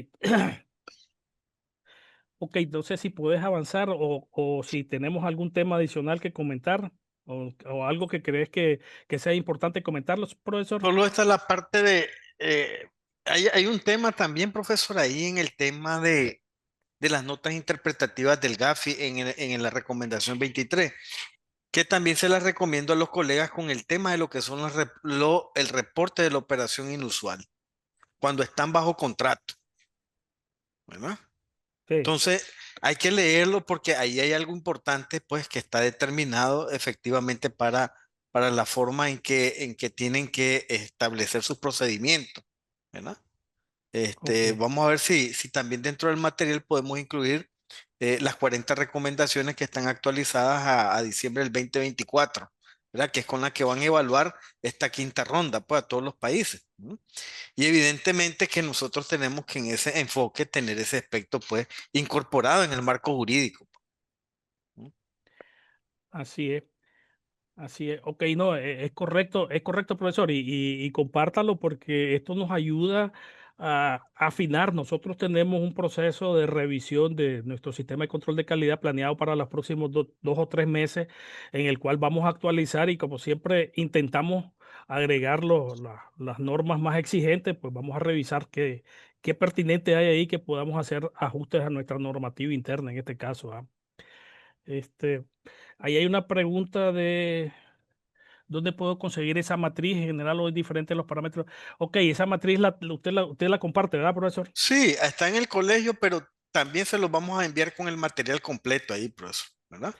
Ok, no sé si puedes avanzar o si tenemos algún tema adicional que comentar o algo que crees que sea importante comentarlos, profesor. Solo está la parte de, hay un tema también, profesor, ahí en el tema de las notas interpretativas del GAFI en la recomendación 23, que también se las recomiendo a los colegas con el tema de lo que son el reporte de la operación inusual, cuando están bajo contrato, ¿verdad? Sí, Entonces, hay que leerlo porque ahí hay algo importante, pues, que está determinado efectivamente para la forma en que tienen que establecer sus procedimientos, ¿verdad? Ok. Vamos a ver si también dentro del material podemos incluir las 40 recomendaciones que están actualizadas a diciembre del 2024, ¿verdad? Que es con la que van a evaluar esta quinta ronda, pues, a todos los países, ¿no? Y evidentemente que nosotros tenemos que en ese enfoque tener ese aspecto, pues, incorporado en el marco jurídico, ¿no? Así es. Así es, ok, no, es correcto, profesor, y compártalo porque esto nos ayuda a afinar. Nosotros tenemos un proceso de revisión de nuestro sistema de control de calidad planeado para los próximos 2 o 3 meses, en el cual vamos a actualizar y como siempre intentamos agregar las normas más exigentes, pues vamos a revisar qué pertinente hay ahí que podamos hacer ajustes a nuestra normativa interna en este caso. Este, ahí hay una pregunta de ¿dónde puedo conseguir esa matriz? En general, o es diferente los parámetros. Ok, esa matriz usted la comparte, ¿verdad, profesor? Sí, está en el colegio, pero también se los vamos a enviar con el material completo ahí, profesor, ¿verdad?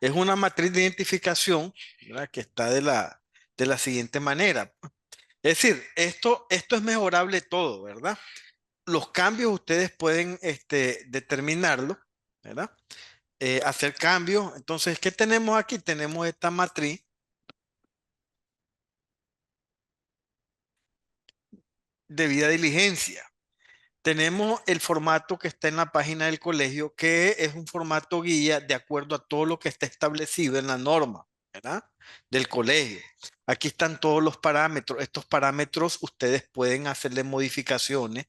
Es una matriz de identificación, ¿verdad? Que está de la siguiente manera. Es decir, esto es mejorable todo, ¿verdad? Los cambios ustedes pueden determinarlo, ¿verdad? Hacer cambios. Entonces, ¿qué tenemos aquí? Tenemos esta matriz debida diligencia. Tenemos el formato que está en la página del colegio, que es un formato guía de acuerdo a todo lo que está establecido en la norma, ¿verdad? Del colegio. Aquí están todos los parámetros. Estos parámetros ustedes pueden hacerle modificaciones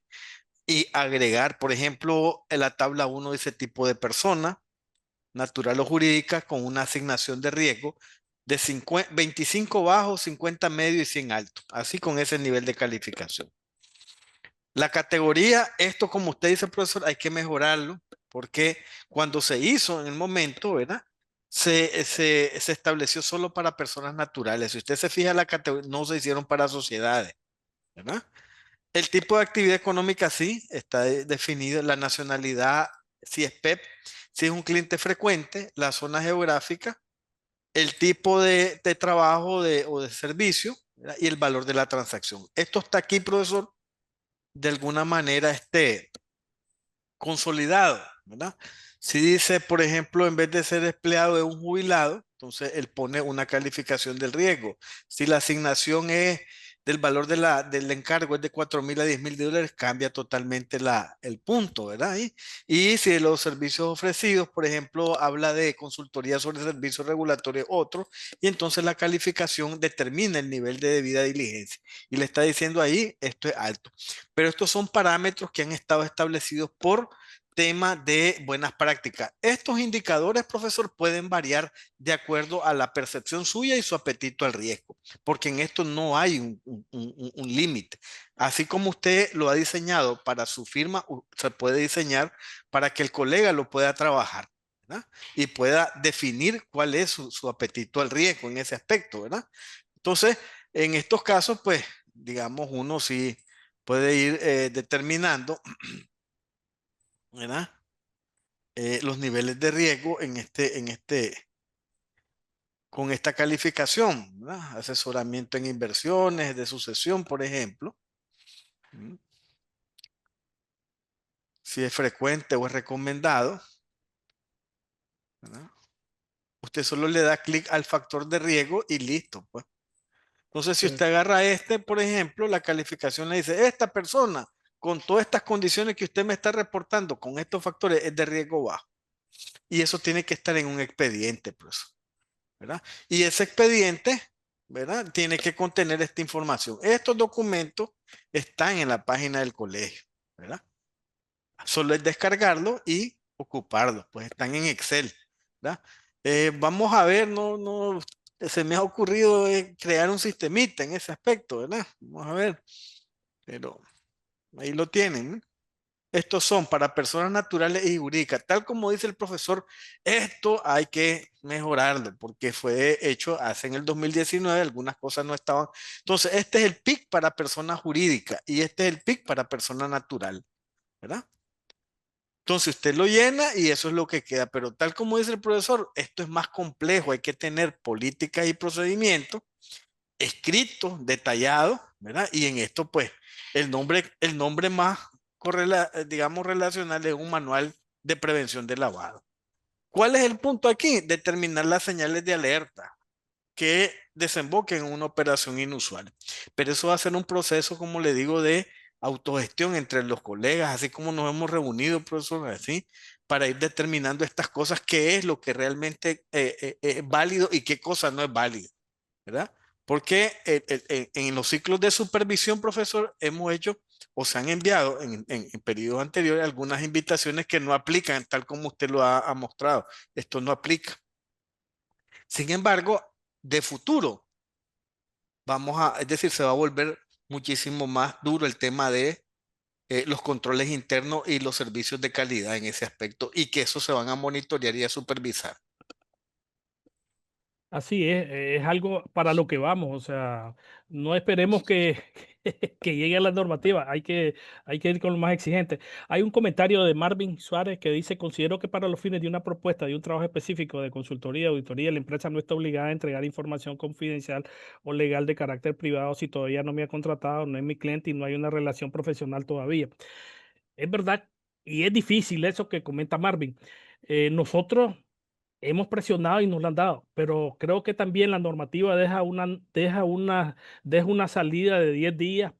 y agregar, por ejemplo, en la tabla 1 de ese tipo de persona, natural o jurídica, con una asignación de riesgo de 25 bajo, 50 medio y 100 alto. Así con ese nivel de calificación. La categoría, esto como usted dice, profesor, hay que mejorarlo, porque cuando se hizo en el momento, ¿verdad? Se estableció solo para personas naturales. Si usted se fija, la categoría no se hicieron para sociedades, ¿verdad? El tipo de actividad económica sí está definido, la nacionalidad, si es PEP, si es un cliente frecuente, la zona geográfica, el tipo de trabajo o de servicio, ¿verdad? Y el valor de la transacción. Esto está aquí, profesor, de alguna manera consolidado, ¿verdad? Si dice, por ejemplo, en vez de ser empleado de un jubilado, entonces él pone una calificación del riesgo. Si la asignación es del valor del encargo es de 4.000 a 10.000 dólares, cambia totalmente el punto, ¿verdad? Y si los servicios ofrecidos, por ejemplo, habla de consultoría sobre servicios regulatorios, otro, y entonces la calificación determina el nivel de debida diligencia. Y le está diciendo ahí, esto es alto. Pero estos son parámetros que han estado establecidos por tema de buenas prácticas. Estos indicadores, profesor, pueden variar de acuerdo a la percepción suya y su apetito al riesgo, porque en esto no hay un límite. Así como usted lo ha diseñado para su firma, se puede diseñar para que el colega lo pueda trabajar, ¿verdad? Y pueda definir cuál es su apetito al riesgo en ese aspecto, ¿verdad? Entonces, en estos casos, pues, digamos, uno sí puede ir determinando, ¿verdad? Los niveles de riesgo con esta calificación, ¿verdad? Asesoramiento en inversiones, de sucesión, por ejemplo. ¿Mm? Si es frecuente o es recomendado, ¿verdad? Usted solo le da clic al factor de riesgo y listo, pues. Entonces, si usted agarra por ejemplo, la calificación le dice, esta persona con todas estas condiciones que usted me está reportando, con estos factores, es de riesgo bajo. Y eso tiene que estar en un expediente, pues, ¿verdad? Y ese expediente, ¿verdad? Tiene que contener esta información. Estos documentos están en la página del colegio, ¿verdad? Solo es descargarlo y ocuparlo, pues están en Excel, ¿verdad? Vamos a ver, no, se me ha ocurrido crear un sistemita en ese aspecto, ¿verdad? Vamos a ver, pero ahí lo tienen, ¿no? Estos son para personas naturales y jurídicas. Tal como dice el profesor, esto hay que mejorarlo porque fue hecho hace en el 2019, algunas cosas no estaban. Entonces, este es el PIC para persona jurídica y este es el PIC para persona natural, ¿verdad? Entonces, usted lo llena y eso es lo que queda. Pero tal como dice el profesor, esto es más complejo. Hay que tener políticas y procedimientos escritos, detallados, ¿verdad? Y en esto, pues, el nombre más, digamos, relacional es un manual de prevención de lavado. ¿Cuál es el punto aquí? Determinar las señales de alerta que desemboquen en una operación inusual. Pero eso va a ser un proceso, como le digo, de autogestión entre los colegas, así como nos hemos reunido, profesor, así, para ir determinando estas cosas, qué es lo que realmente es válido y qué cosa no es válido, ¿verdad? Porque en los ciclos de supervisión, profesor, hemos hecho o se han enviado en periodos anteriores algunas invitaciones que no aplican, tal como usted lo ha mostrado. Esto no aplica. Sin embargo, de futuro, es decir, se va a volver muchísimo más duro el tema de los controles internos y los servicios de calidad en ese aspecto y que eso se van a monitorear y a supervisar. Así es algo para lo que vamos, o sea, no esperemos que, que llegue a la normativa, hay que ir con lo más exigente. Hay un comentario de Marvin Suárez que dice, considero que para los fines de una propuesta de un trabajo específico de consultoría, auditoría, la empresa no está obligada a entregar información confidencial o legal de carácter privado si todavía no me ha contratado, no es mi cliente y no hay una relación profesional todavía. Es verdad, y es difícil eso que comenta Marvin. Nosotros hemos presionado y nos lo han dado, pero creo que también la normativa deja una salida de 10 días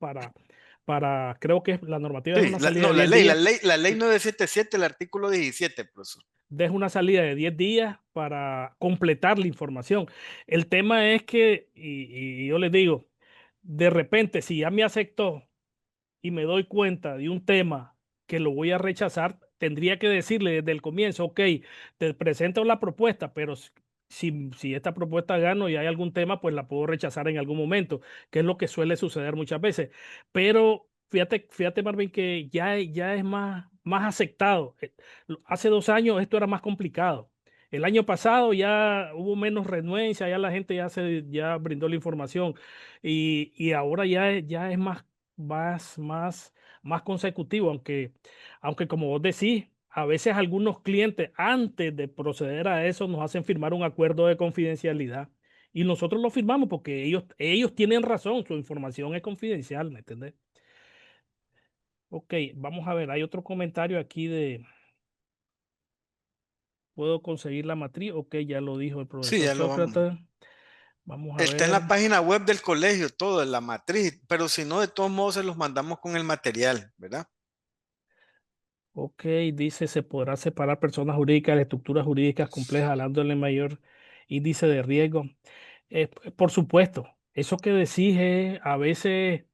creo que la normativa es Sí, una salida no, de 10 días, la ley 977, el artículo 17, profesor. deja una salida de 10 días para completar la información. El tema es que, y yo les digo, de repente, si ya me aceptó y me doy cuenta de un tema que lo voy a rechazar, tendría que decirle desde el comienzo, ok, te presento la propuesta, pero si esta propuesta gano y hay algún tema, pues la puedo rechazar en algún momento, que es lo que suele suceder muchas veces. Pero fíjate Marvin, que ya es más aceptado. Hace 2 años esto era más complicado. El año pasado ya hubo menos renuencia, ya la gente ya brindó la información y ahora ya es más consecutivo, aunque como vos decís, a veces algunos clientes antes de proceder a eso nos hacen firmar un acuerdo de confidencialidad y nosotros lo firmamos porque ellos tienen razón, su información es confidencial, ¿me entendés? Ok, vamos a ver, hay otro comentario aquí ¿puedo conseguir la matriz? Ok, ya lo dijo el Sí, profesor ya lo vamos. Sócrates. Vamos a Está en ver. la página web del colegio, todo, en la matriz, pero si no, de todos modos se los mandamos con el material, ¿verdad? Ok, dice, se podrá separar personas jurídicas de estructuras jurídicas complejas, hablándole mayor índice de riesgo. Por supuesto, eso que decís es a veces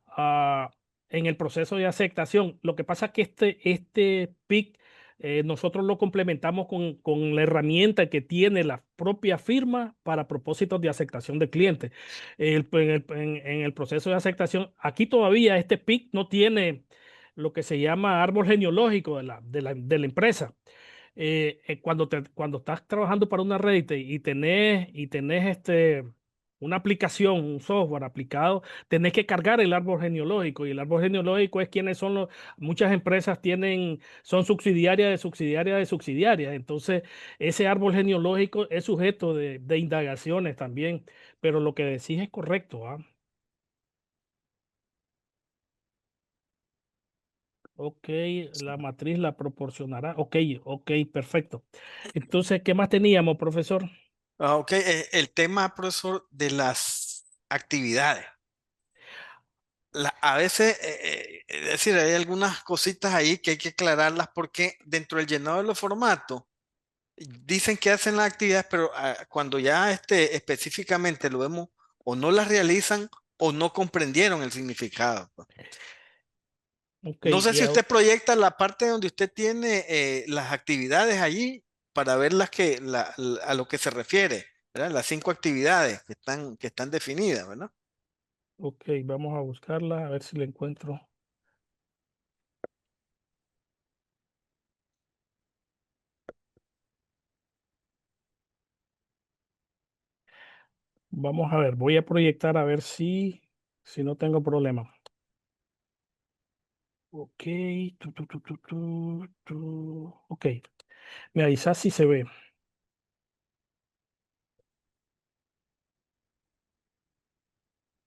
ah, en el proceso de aceptación. Lo que pasa es que este PIC nosotros lo complementamos con la herramienta que tiene la propia firma para propósitos de aceptación de clientes. En el proceso de aceptación, aquí todavía este PIC no tiene lo que se llama árbol genealógico de la empresa. Cuando estás trabajando para una red y tenés una aplicación, un software aplicado, tenés que cargar el árbol genealógico y el árbol genealógico es quiénes son muchas empresas son subsidiarias de subsidiarias de subsidiarias. Entonces, ese árbol genealógico es sujeto de indagaciones también, pero lo que decís es correcto, ¿ah? Ok, la matriz la proporcionará. Ok, ok, perfecto. Entonces, ¿qué más teníamos, profesor? Ok, el tema, profesor, de las actividades. A veces, es decir, hay algunas cositas ahí que hay que aclararlas porque dentro del llenado de los formatos dicen que hacen las actividades, pero cuando ya específicamente lo vemos, o no las realizan o no comprendieron el significado, pues. Ok, No sé si usted proyecta la parte donde usted tiene las actividades allí para ver a lo que se refiere, ¿verdad? Las 5 actividades que están definidas, ¿verdad? ok, vamos a buscarla, a ver si la encuentro. Vamos a ver, voy a proyectar a ver si no tengo problema. Ok, ok, me avisas si se ve.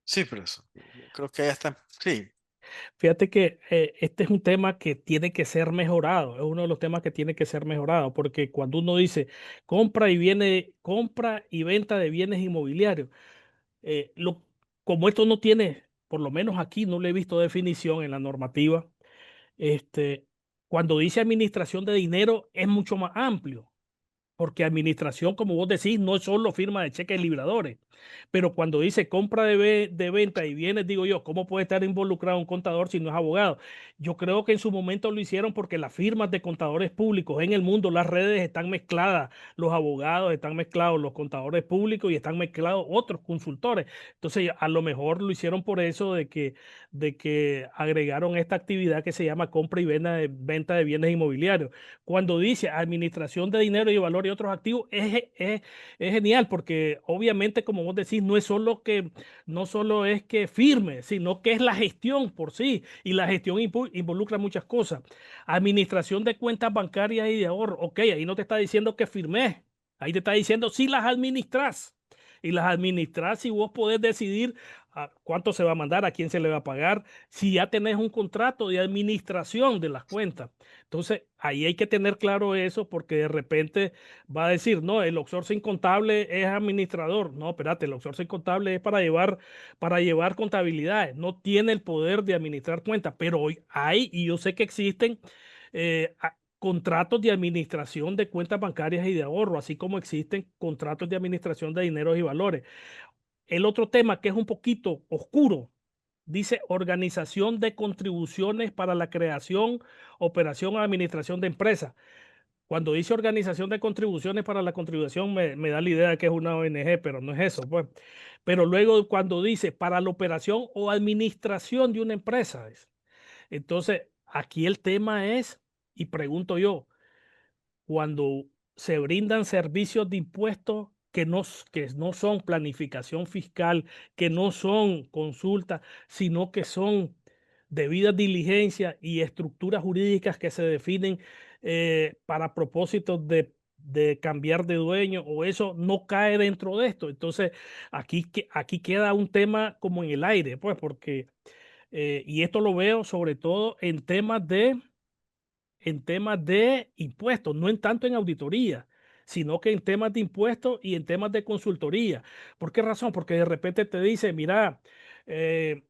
Sí, profesor. creo que ya está, sí. Fíjate que este es un tema que tiene que ser mejorado, es uno de los temas que tiene que ser mejorado, porque cuando uno dice compra y venta de bienes inmobiliarios, eh, lo, como esto no tiene, por lo menos aquí no le he visto definición en la normativa, este, cuando dice administración de dinero es mucho más amplio. Porque administración, como vos decís, no es solo firma de cheques libradores. Pero cuando dice compra de venta y bienes, digo yo, ¿cómo puede estar involucrado un contador si no es abogado? Yo creo que en su momento lo hicieron porque las firmas de contadores públicos en el mundo, las redes están mezcladas, los abogados están mezclados, los contadores públicos y están mezclados otros consultores. Entonces, a lo mejor lo hicieron por eso de que agregaron esta actividad que se llama compra y venta de bienes inmobiliarios. Cuando dice administración de dinero y valor y otros activos, es genial porque obviamente, como vos decís, no solo es que firme, sino que es la gestión por sí. Y la gestión involucra muchas cosas. Administración de cuentas bancarias y de ahorro. Ok, ahí no te está diciendo que firmes. Ahí te está diciendo si las administras. Y las administras si vos podés decidir cuánto se va a mandar, a quién se le va a pagar, si ya tenés un contrato de administración de las cuentas. Entonces, ahí hay que tener claro eso porque de repente va a decir, no, el outsourcing contable es administrador. No, espérate, el outsourcing contable es para llevar contabilidades. No tiene el poder de administrar cuentas, pero hoy hay, y yo sé que existen contratos de administración de cuentas bancarias y de ahorro, así como existen contratos de administración de dineros y valores. El otro tema que es un poquito oscuro, dice organización de contribuciones para la creación, operación o administración de empresas. Cuando dice organización de contribuciones para la contribución, me da la idea de que es una ONG, pero no es eso, pues. Pero luego cuando dice para la operación o administración de una empresa, entonces aquí el tema es, y pregunto yo, cuando se brindan servicios de impuestos que no son planificación fiscal, que no son consultas, sino que son debidas diligencias y estructuras jurídicas que se definen para propósitos de cambiar de dueño, o eso no cae dentro de esto. Entonces, aquí queda un tema como en el aire, pues, porque, y esto lo veo sobre todo en temas de impuestos, no en tanto en auditoría, sino que en temas de impuestos y en temas de consultoría. ¿Por qué razón? Porque de repente te dice, mira, eh,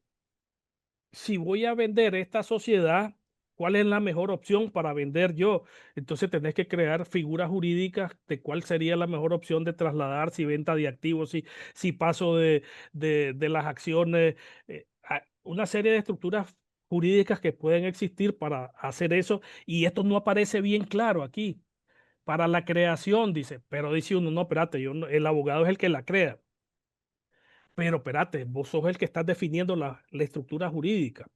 si voy a vender esta sociedad, ¿cuál es la mejor opción para vender yo? Entonces tenés que crear figuras jurídicas de cuál sería la mejor opción de trasladar, si venta de activos, si paso de las acciones, una serie de estructuras jurídicas que pueden existir para hacer eso. Y esto no aparece bien claro aquí. Para la creación, dice, pero dice uno, no, espérate, el abogado es el que la crea. Pero espérate, vos sos el que estás definiendo la estructura jurídica.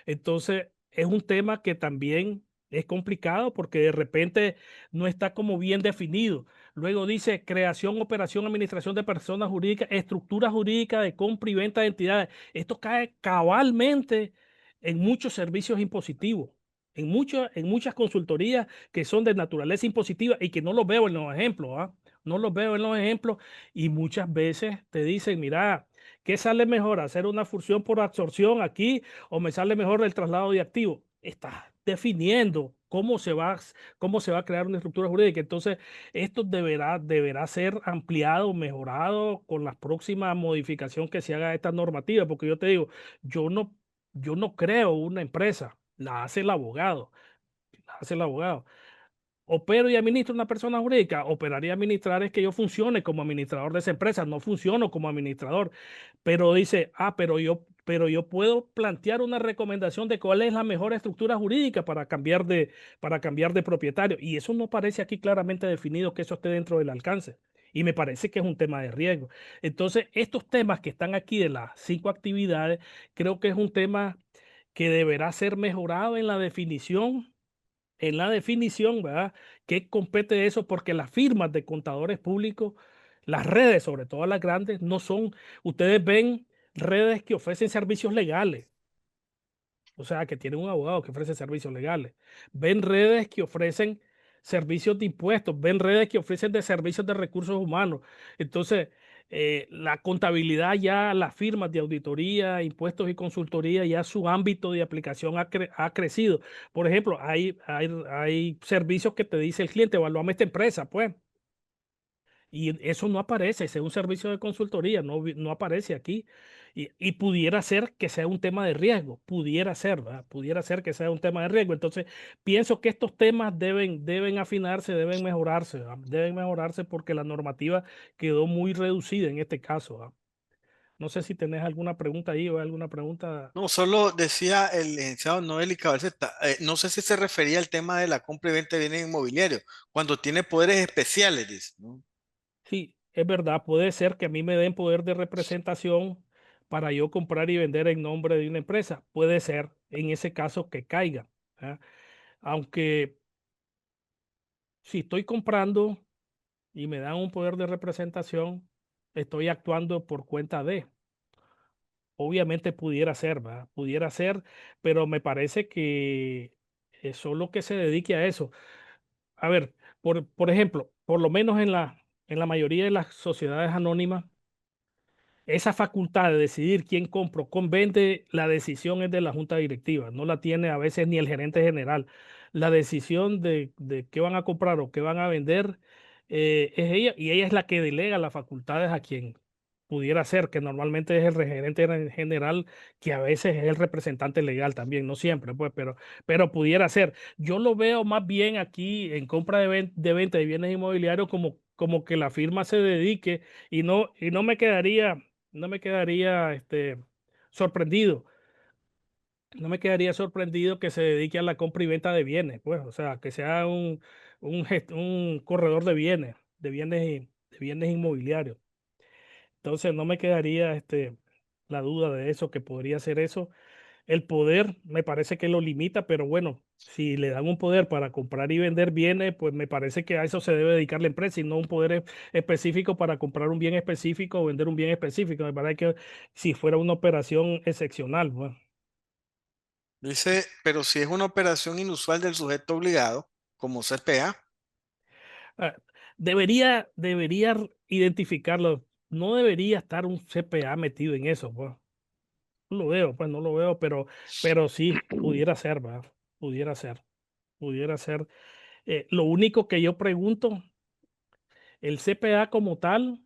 Entonces, es un tema que también es complicado porque de repente no está como bien definido. Luego dice creación, operación, administración de personas jurídicas, estructura jurídica de compra y venta de entidades. Esto cae cabalmente en muchos servicios impositivos, en muchas consultorías que son de naturaleza impositiva y que no lo veo en los ejemplos, ¿ah? No los veo en los ejemplos y muchas veces te dicen, mira, ¿qué sale mejor? ¿Hacer una fusión por absorción aquí o me sale mejor el traslado de activos? Estás definiendo cómo se va a crear una estructura jurídica. Entonces, esto deberá ser ampliado, mejorado con la próxima modificación que se haga de esta normativa, porque yo te digo, yo no, yo no creo una empresa, la hace el abogado, la hace el abogado. Opero y administro una persona jurídica. Operar y administrar es que yo funcione como administrador de esa empresa, no funciono como administrador. Pero dice, pero yo puedo plantear una recomendación de cuál es la mejor estructura jurídica para cambiar de propietario. Y eso no parece aquí claramente definido que eso esté dentro del alcance. Y me parece que es un tema de riesgo. Entonces, estos temas que están aquí de las 5 actividades, creo que es un tema que deberá ser mejorado en la definición, ¿verdad? ¿Qué compete eso? Porque las firmas de contadores públicos, las redes, sobre todo las grandes, no son, ustedes ven redes que ofrecen servicios legales, o sea, que tienen un abogado que ofrece servicios legales. Ven redes que ofrecen servicios de impuestos, ven redes que ofrecen de servicios de recursos humanos. Entonces, la contabilidad ya, las firmas de auditoría, impuestos y consultoría, ya su ámbito de aplicación ha crecido. Por ejemplo, hay servicios que te dice el cliente, evalúame esta empresa, pues. Y eso no aparece, ese es un servicio de consultoría, no aparece aquí. Y pudiera ser que sea un tema de riesgo, pudiera ser, ¿verdad? Pudiera ser que sea un tema de riesgo. Entonces, pienso que estos temas deben afinarse, deben mejorarse porque la normativa quedó muy reducida en este caso, ¿verdad? No sé si tenés alguna pregunta ahí o alguna pregunta. No, solo decía el licenciado Noel y Cabalceta, no sé si se refería al tema de la compra y venta de bienes inmobiliarios, cuando tiene poderes especiales, dice, ¿no? Sí, es verdad, puede ser que a mí me den poder de representación para yo comprar y vender en nombre de una empresa. Puede ser en ese caso que caiga. ¿Ah? Aunque si estoy comprando y me dan un poder de representación, estoy actuando por cuenta de. Obviamente pudiera ser, ¿verdad? Pudiera ser, pero me parece que es solo que se dedique a eso. A ver, por ejemplo, por lo menos en la mayoría de las sociedades anónimas, esa facultad de decidir quién compra o quién vende, la decisión es de la junta directiva, no la tiene a veces ni el gerente general. La decisión de qué van a comprar o qué van a vender es ella, y ella es la que delega las facultades a quien pudiera ser, que normalmente es el gerente general, que a veces es el representante legal también, no siempre, pues, pero pudiera ser. Yo lo veo más bien aquí en compra de venta de bienes inmobiliarios como que la firma se dedique y no me quedaría sorprendido. No me quedaría sorprendido que se dedique a la compra y venta de bienes, pues, o sea, que sea un corredor de bienes inmobiliarios. Entonces, no me quedaría la duda de eso, que podría ser eso. El poder me parece que lo limita, pero bueno, si le dan un poder para comprar y vender bienes, pues me parece que a eso se debe dedicar la empresa y no un poder específico para comprar un bien específico o vender un bien específico. Me parece que si fuera una operación excepcional, bueno, Dice, pero si es una operación inusual del sujeto obligado, como CPA, ah, debería identificarlo. No debería estar un CPA metido en eso, pues. No lo veo, pues no lo veo, pero sí, pudiera ser, ¿verdad? Pudiera ser, pudiera ser. Lo único que yo pregunto, el CPA como tal,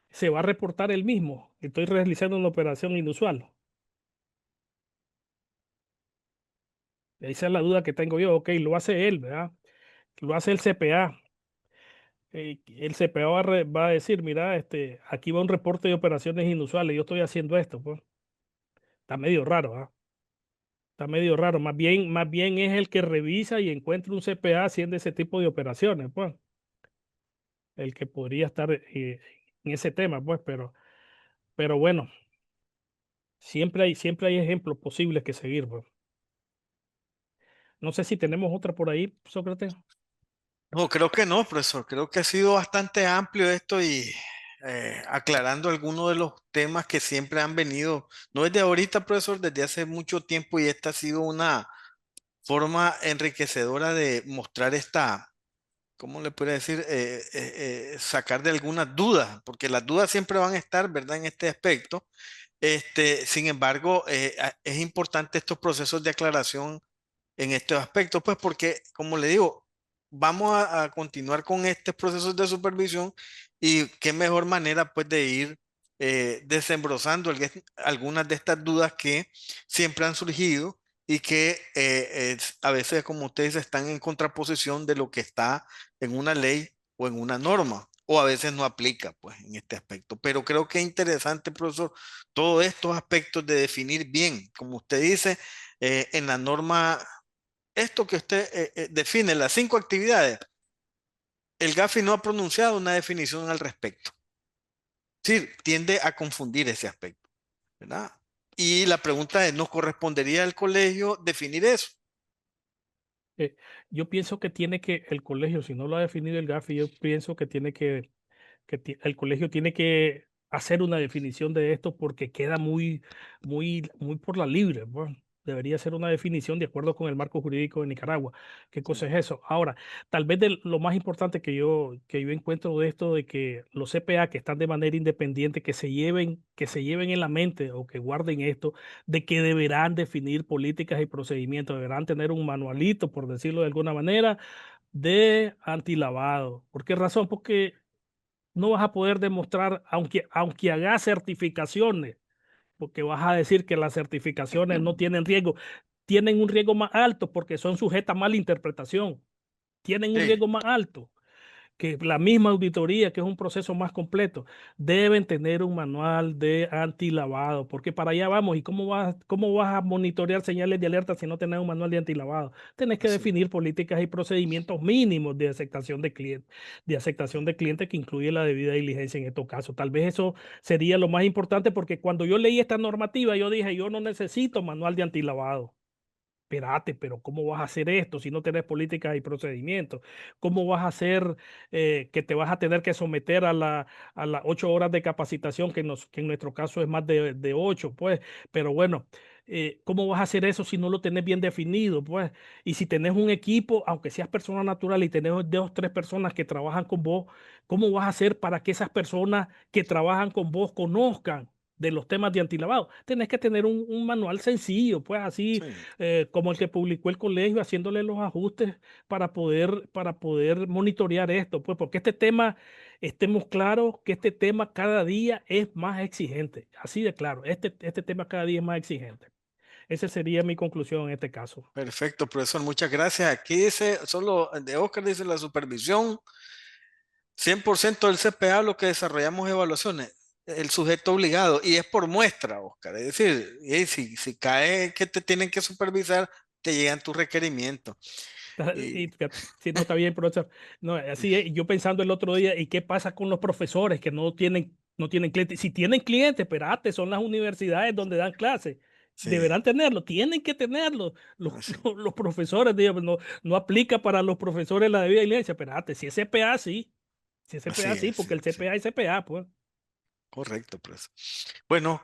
¿se va a reportar el mismo? Estoy realizando una operación inusual. Esa es la duda que tengo yo. Ok, lo hace él, ¿verdad? Lo hace el CPA. El CPA va a decir, mira, aquí va un reporte de operaciones inusuales, yo estoy haciendo esto, pues. Está medio raro, ¿ah? Está medio raro. Más bien es el que revisa y encuentra un CPA haciendo ese tipo de operaciones, pues. El que podría estar en ese tema, pues, pero bueno, siempre hay ejemplos posibles que seguir, pues. No sé si tenemos otra por ahí, Sócrates. no, creo que no, profesor, creo que ha sido bastante amplio esto y aclarando algunos de los temas que siempre han venido, no desde ahorita, profesor, desde hace mucho tiempo y esta ha sido una forma enriquecedora de mostrar esta, ¿cómo le puedo decir? Sacar de algunas dudas, porque las dudas siempre van a estar, ¿verdad? En este aspecto. Sin embargo, es importante estos procesos de aclaración en estos aspectos, pues porque, como le digo, vamos a continuar con estos procesos de supervisión y qué mejor manera pues de ir desembrozando algunas de estas dudas que siempre han surgido y que a veces, como usted dice, están en contraposición de lo que está en una ley o en una norma, o a veces no aplica pues en este aspecto. Pero creo que es interesante, profesor, todos estos aspectos de definir bien, como usted dice, en la norma esto que usted define, las 5 actividades, el GAFI no ha pronunciado una definición al respecto. Sí, tiende a confundir ese aspecto, ¿verdad? Y la pregunta es, ¿nos correspondería al colegio definir eso? Eh, yo pienso que el colegio, si no lo ha definido el GAFI, yo pienso que el colegio tiene que hacer una definición de esto porque queda muy por la libre, pues. Debería ser una definición de acuerdo con el marco jurídico de Nicaragua. ¿Qué cosa Sí, es eso? Ahora, tal vez lo más importante que yo encuentro de esto, de que los CPA que están de manera independiente, que se lleven en la mente o que guarden esto, de que deberán definir políticas y procedimientos, deberán tener un manualito, por decirlo de alguna manera, de antilavado. ¿Por qué razón? Porque no vas a poder demostrar, aunque hagas certificaciones, porque vas a decir que las certificaciones no tienen riesgo. Tienen un riesgo más alto porque son sujetas a mala interpretación. Tienen un sí, riesgo más alto que la misma auditoría, que es un proceso más completo. Deben tener un manual de antilavado, porque para allá vamos. ¿Y cómo vas a monitorear señales de alerta si no tenés un manual de antilavado? Tenés que así. definir políticas y procedimientos mínimos de aceptación de cliente que incluye la debida diligencia en estos casos. Tal vez eso sería lo más importante, porque cuando yo leí esta normativa, yo dije, yo no necesito manual de antilavado. Espérate, pero ¿cómo vas a hacer esto si no tenés políticas y procedimientos? ¿Cómo vas a hacer que te vas a tener que someter a las 8 horas de capacitación, que en nuestro caso es más de 8, pues? Pero bueno, ¿cómo vas a hacer eso si no lo tenés bien definido, pues? Y si tenés un equipo, aunque seas persona natural y tenés 2 o 3 personas que trabajan con vos, ¿cómo vas a hacer para que esas personas que trabajan con vos conozcan de los temas de antilavado? Tenés que tener un manual sencillo, pues así Sí, como el que publicó el colegio, haciéndole los ajustes para poder monitorear esto, pues porque este tema, estemos claros que este tema cada día es más exigente, así de claro, este tema cada día es más exigente. Esa sería mi conclusión en este caso. perfecto, profesor. Muchas gracias. Aquí dice, solo de Oscar dice la supervisión. 100% del CPA lo que desarrollamos evaluaciones, el sujeto obligado, y es por muestra, Oscar. Es decir, si cae que te tienen que supervisar, te llegan tus requerimientos. Y Y fíjate, si no está bien, profesor. No, así es, yo pensando el otro día, ¿y qué pasa con los profesores que no tienen clientes? Si tienen clientes, espérate, son las universidades donde dan clases. sí, Deberán tenerlo, tienen que tenerlo. Los, sí, los profesores, digamos, no aplica para los profesores la debida diligencia. Espérate, si es CPA, sí. Si es así CPA, sí, es, sí, porque el sí, CPA es CPA, pues. correcto, profesor. Bueno,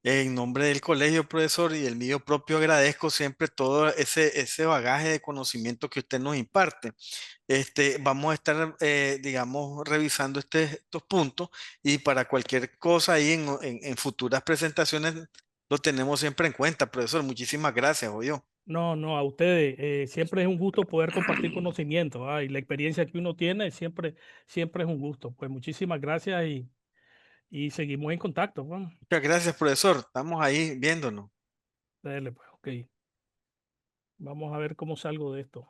en nombre del colegio, profesor, y el mío propio, agradezco siempre todo ese bagaje de conocimiento que usted nos imparte. Vamos a estar, digamos, revisando estos puntos y para cualquier cosa ahí en futuras presentaciones lo tenemos siempre en cuenta, profesor. Muchísimas gracias, yo. No, no, a ustedes. Siempre es un gusto poder compartir conocimiento. Y la experiencia que uno tiene siempre es un gusto. Pues muchísimas gracias y seguimos en contacto. Bueno, Muchas gracias, profesor. Estamos ahí viéndonos. dale, pues, ok. Vamos a ver cómo salgo de esto.